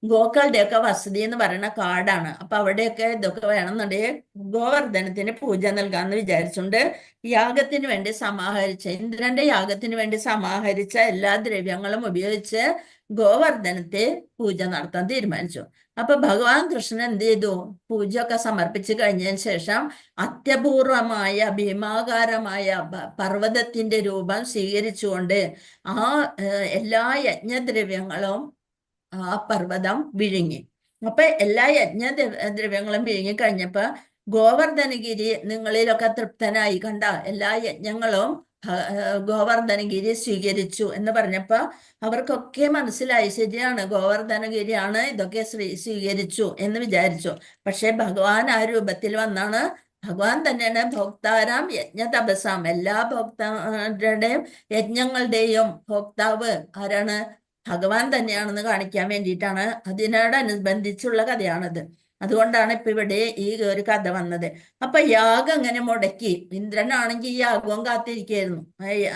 ഗോക്കളുടെയൊക്കെ വസതി എന്ന് പറയുന്ന കാടാണ്. അപ്പൊ അവിടെയൊക്കെ ഇതൊക്കെ വേണമെന്നുണ്ടെങ്കിൽ ഗോവർദ്ധനത്തിന് പൂജ നൽകാമെന്ന് വിചാരിച്ചുകൊണ്ട് യാഗത്തിന് വേണ്ടി ഇന്ദ്രന്റെ യാഗത്തിന് വേണ്ടി സമാഹരിച്ച എല്ലാ ദ്രവ്യങ്ങളും ഉപയോഗിച്ച് ഗോവർദ്ധനത്തെ പൂജ നടത്താൻ തീരുമാനിച്ചു. അപ്പൊ ഭഗവാൻ കൃഷ്ണൻ എന്ത് ചെയ്തു? പൂജയൊക്കെ സമർപ്പിച്ചു കഴിഞ്ഞതിന് ശേഷം അത്യപൂർവമായ ഭീമാകാരമായ പർവ്വതത്തിന്റെ രൂപം സ്വീകരിച്ചുകൊണ്ട് ആ എല്ലാ യജ്ഞദ്രവ്യങ്ങളും ആ പർവ്വതം വിഴുങ്ങി. അപ്പൊ എല്ലാ ദ്രവ്യങ്ങളും വിഴുങ്ങി കഴിഞ്ഞപ്പോ ഗോവർദ്ധനഗിരി നിങ്ങളിലൊക്കെ തൃപ്തനായി കണ്ട, എല്ലാ യജ്ഞങ്ങളും ഗോവർദ്ധനഗിരി സ്വീകരിച്ചു എന്ന് പറഞ്ഞപ്പോ അവർക്കൊക്കെ മനസ്സിലായി, ശരിയാണ് ഗോവർദ്ധനഗിരിയാണ് ഇതൊക്കെ സ്വീകരിച്ചു എന്ന് വിചാരിച്ചു. പക്ഷെ ഭഗവാൻ ആ രൂപത്തിൽ വന്നാണ്. ഭഗവാൻ തന്നെയാണ് ഭോക്താരാം യജ്ഞ തപസാം, എല്ലാ ഭോക്താരുടെയും യജ്ഞങ്ങളുടെയും ഭോക്താവ് ആരാണ്? ഭഗവാൻ തന്നെയാണെന്ന് കാണിക്കാൻ വേണ്ടിയിട്ടാണ്, അതിനോടനുബന്ധിച്ചുള്ള കഥയാണത്. അതുകൊണ്ടാണ് ഇപ്പൊ ഇവിടെ ഈ ഒരു കഥ വന്നത്. അപ്പൊ യാഗം അങ്ങനെ മുടക്കി. ഇന്ദ്രനാണെങ്കിൽ ഈ യാഗവും കാത്തിരിക്കുകയായിരുന്നു,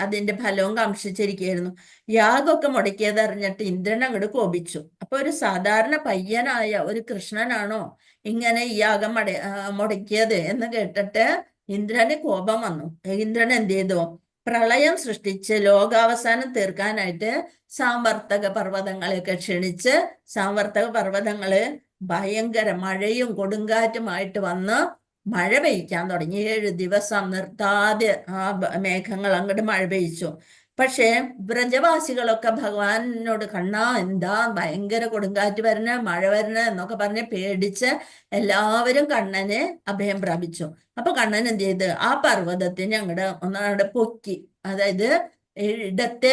അതിന്റെ ഫലവും കാംക്ഷിച്ചിരിക്കുകയായിരുന്നു. യാഗമൊക്കെ മുടക്കിയത് അറിഞ്ഞിട്ട് ഇന്ദ്രൻ അങ്ങോട്ട് കോപിച്ചു. അപ്പൊ ഒരു സാധാരണ പയ്യനായ ഒരു കൃഷ്ണനാണോ ഇങ്ങനെ ഈ യാഗം മുടക്കിയത് എന്ന് കേട്ടിട്ട് ഇന്ദ്രന് കോപം വന്നു. ഇന്ദ്രൻ എന്ത് ചെയ്തു? പ്രളയം സൃഷ്ടിച്ച് ലോകാവസാനം തീർക്കാനായിട്ട് സാംവർത്തക പർവ്വതങ്ങളെയൊക്കെ ക്ഷണിച്ച് സാംവർത്തക പർവ്വതങ്ങള് ഭയങ്കര മഴയും കൊടുങ്കാറ്റുമായിട്ട് വന്ന് മഴ പെയ്ക്കാൻ തുടങ്ങി. 7 ദിവസം നിർത്താതെ ആ മേഘങ്ങൾ അങ്ങോട്ട് മഴ പെയ്ച്ചു. പക്ഷേ വ്രജവാസികളൊക്കെ ഭഗവാനോട് കണ്ണാ എന്താ ഭയങ്കര കൊടുങ്കാറ്റ് വരണ മഴ വരണ എന്നൊക്കെ പറഞ്ഞ് പേടിച്ച് എല്ലാവരും കണ്ണനെ അഭയം പ്രാപിച്ചു. അപ്പൊ കണ്ണൻ എന്ത് ചെയ്ത്? ആ പർവ്വതത്തിന് അങ്ങോട്ട് പൊക്കി. അതായത് ഇടത്തെ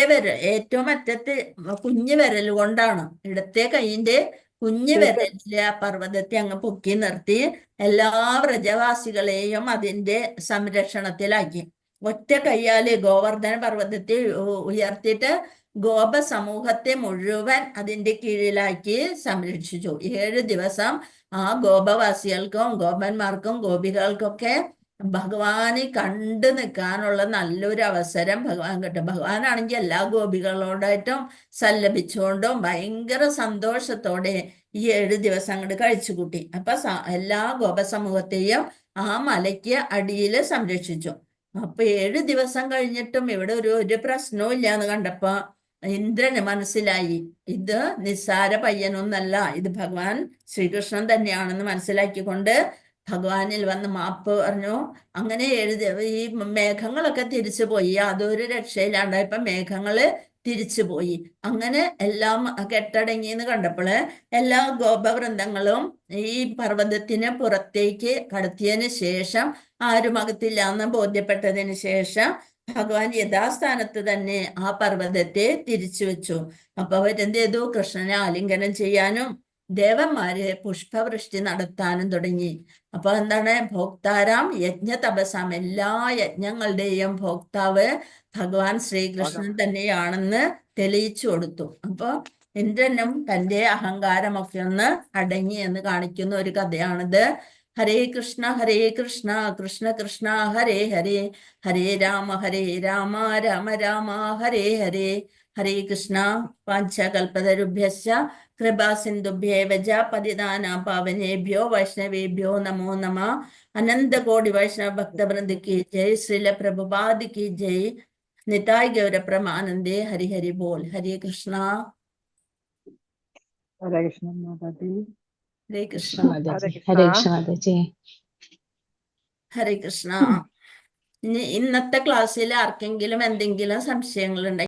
വിരൽ ഏറ്റവും അറ്റത്ത് കുഞ്ഞു വിരൽ കൊണ്ടാണ്, ഇടത്തെ കൈയിന്റെ കുഞ്ഞു വിരലിലെ ആ പർവ്വതത്തെ അങ്ങ് പൊക്കി നിർത്തി എല്ലാ വ്രജവാസികളെയും അതിന്റെ സംരക്ഷണത്തിലാക്കി. ഒറ്റ കയ്യാല് ഗോവർദ്ധന പർവ്വതത്തെ ഉയർത്തിയിട്ട് ഗോപ സമൂഹത്തെ മുഴുവൻ അതിന്റെ കീഴിലാക്കി സംരക്ഷിച്ചു. 7 ദിവസം ആ ഗോപവാസികൾക്കും ഗോപന്മാർക്കും ഗോപികൾക്കൊക്കെ ഭഗവാനെ കണ്ടു നിൽക്കാനുള്ള നല്ലൊരു അവസരം ഭഗവാൻ കിട്ടും. ഭഗവാനാണെങ്കിൽ എല്ലാ ഗോപികളോടായിട്ടും സല്ലപിച്ചുകൊണ്ടും ഭയങ്കര സന്തോഷത്തോടെ ഈ 7 ദിവസം അങ്ങോട്ട് കഴിച്ചുകൂട്ടി. അപ്പൊ എല്ലാ ഗോപസമൂഹത്തെയും ആ മലയ്ക്ക് അടിയിൽ സംരക്ഷിച്ചു. അപ്പൊ 7 ദിവസം കഴിഞ്ഞിട്ടും ഇവിടെ ഒരു പ്രശ്നവും ഇല്ലാന്ന് കണ്ടപ്പോ ഇന്ദ്രന് മനസ്സിലായി, ഇത് നിസ്സാര പയ്യനൊന്നല്ല, ഇത് ഭഗവാൻ ശ്രീകൃഷ്ണൻ തന്നെയാണെന്ന് മനസ്സിലാക്കിക്കൊണ്ട് ഭഗവാനിൽ വന്ന് മാപ്പ് പറഞ്ഞു. അങ്ങനെ ഈ മേഘങ്ങളൊക്കെ തിരിച്ചു പോയി. യാതൊരു രക്ഷയില്ലാണ്ടായപ്പോ മേഘങ്ങള് തിരിച്ചുപോയി. അങ്ങനെ എല്ലാം കെട്ടടങ്ങിയെന്ന് കണ്ടപ്പോള് എല്ലാ ഗോപവൃന്ദങ്ങളും ഈ പർവ്വതത്തിന് പുറത്തേക്ക് കടത്തിയതിന് ശേഷം ആരും അകത്തില്ല എന്ന് ബോധ്യപ്പെട്ടതിന് ശേഷം ഭഗവാൻ യഥാസ്ഥാനത്ത് തന്നെ ആ പർവ്വതത്തെ തിരിച്ചു വെച്ചു. അപ്പൊ അവരെന്ത് ചെയ്തു? കൃഷ്ണനെ ആലിംഗനം ചെയ്യാനും ദേവന്മാര് പുഷ്പവൃഷ്ടി നടത്താനും തുടങ്ങി. അപ്പൊ എന്താണ്? ഭോക്താരാം യജ്ഞ തപസാം, എല്ലാ യജ്ഞങ്ങളുടെയും ഭോക്താവ് ഭഗവാൻ ശ്രീകൃഷ്ണൻ തന്നെയാണെന്ന് തെളിയിച്ചു കൊടുത്തു. അപ്പൊ ഇന്ദ്രനും തന്റെ അഹങ്കാരമൊക്കെ ഒന്ന് അടങ്ങി എന്ന് കാണിക്കുന്ന ഒരു കഥയാണിത്. ഹരേ കൃഷ്ണ കൃഷ്ണ കൃഷ്ണ ഹരേ ഹരേ, ഹരേ രാമ രാമ രാമ ഹരേ ഹരേ. ഹരേ കൃഷ്ണ. പാഞ്ചകൽപതരുഭ്യശ്ച കൃപാ സിന്ധുഭ്യേവ ച പതിതാനാം പാവനേഭ്യോ വൈഷ്ണവേഭ്യോ നമോ നമഃ. അനന്ത കോടി വൈഷ്ണവ ഭക്തവൃന്ദ की जय. श्रील प्रभुपाद की जय. निताय गौर प्रमानंदे. हरि हरि बोल. हरे कृष्णा. हरे कृष्ण माताजी. हरे कृष्ण. हरे ഹരേ कृष्ण. കൃഷ്ണ മാതാജി. ഹരേ കൃഷ്ണ. ഇന്നത്തെ ക്ലാസ്സിൽ ആർക്കെങ്കിലും എന്തെങ്കിലും സംശയങ്ങളുണ്ടെങ്കിൽ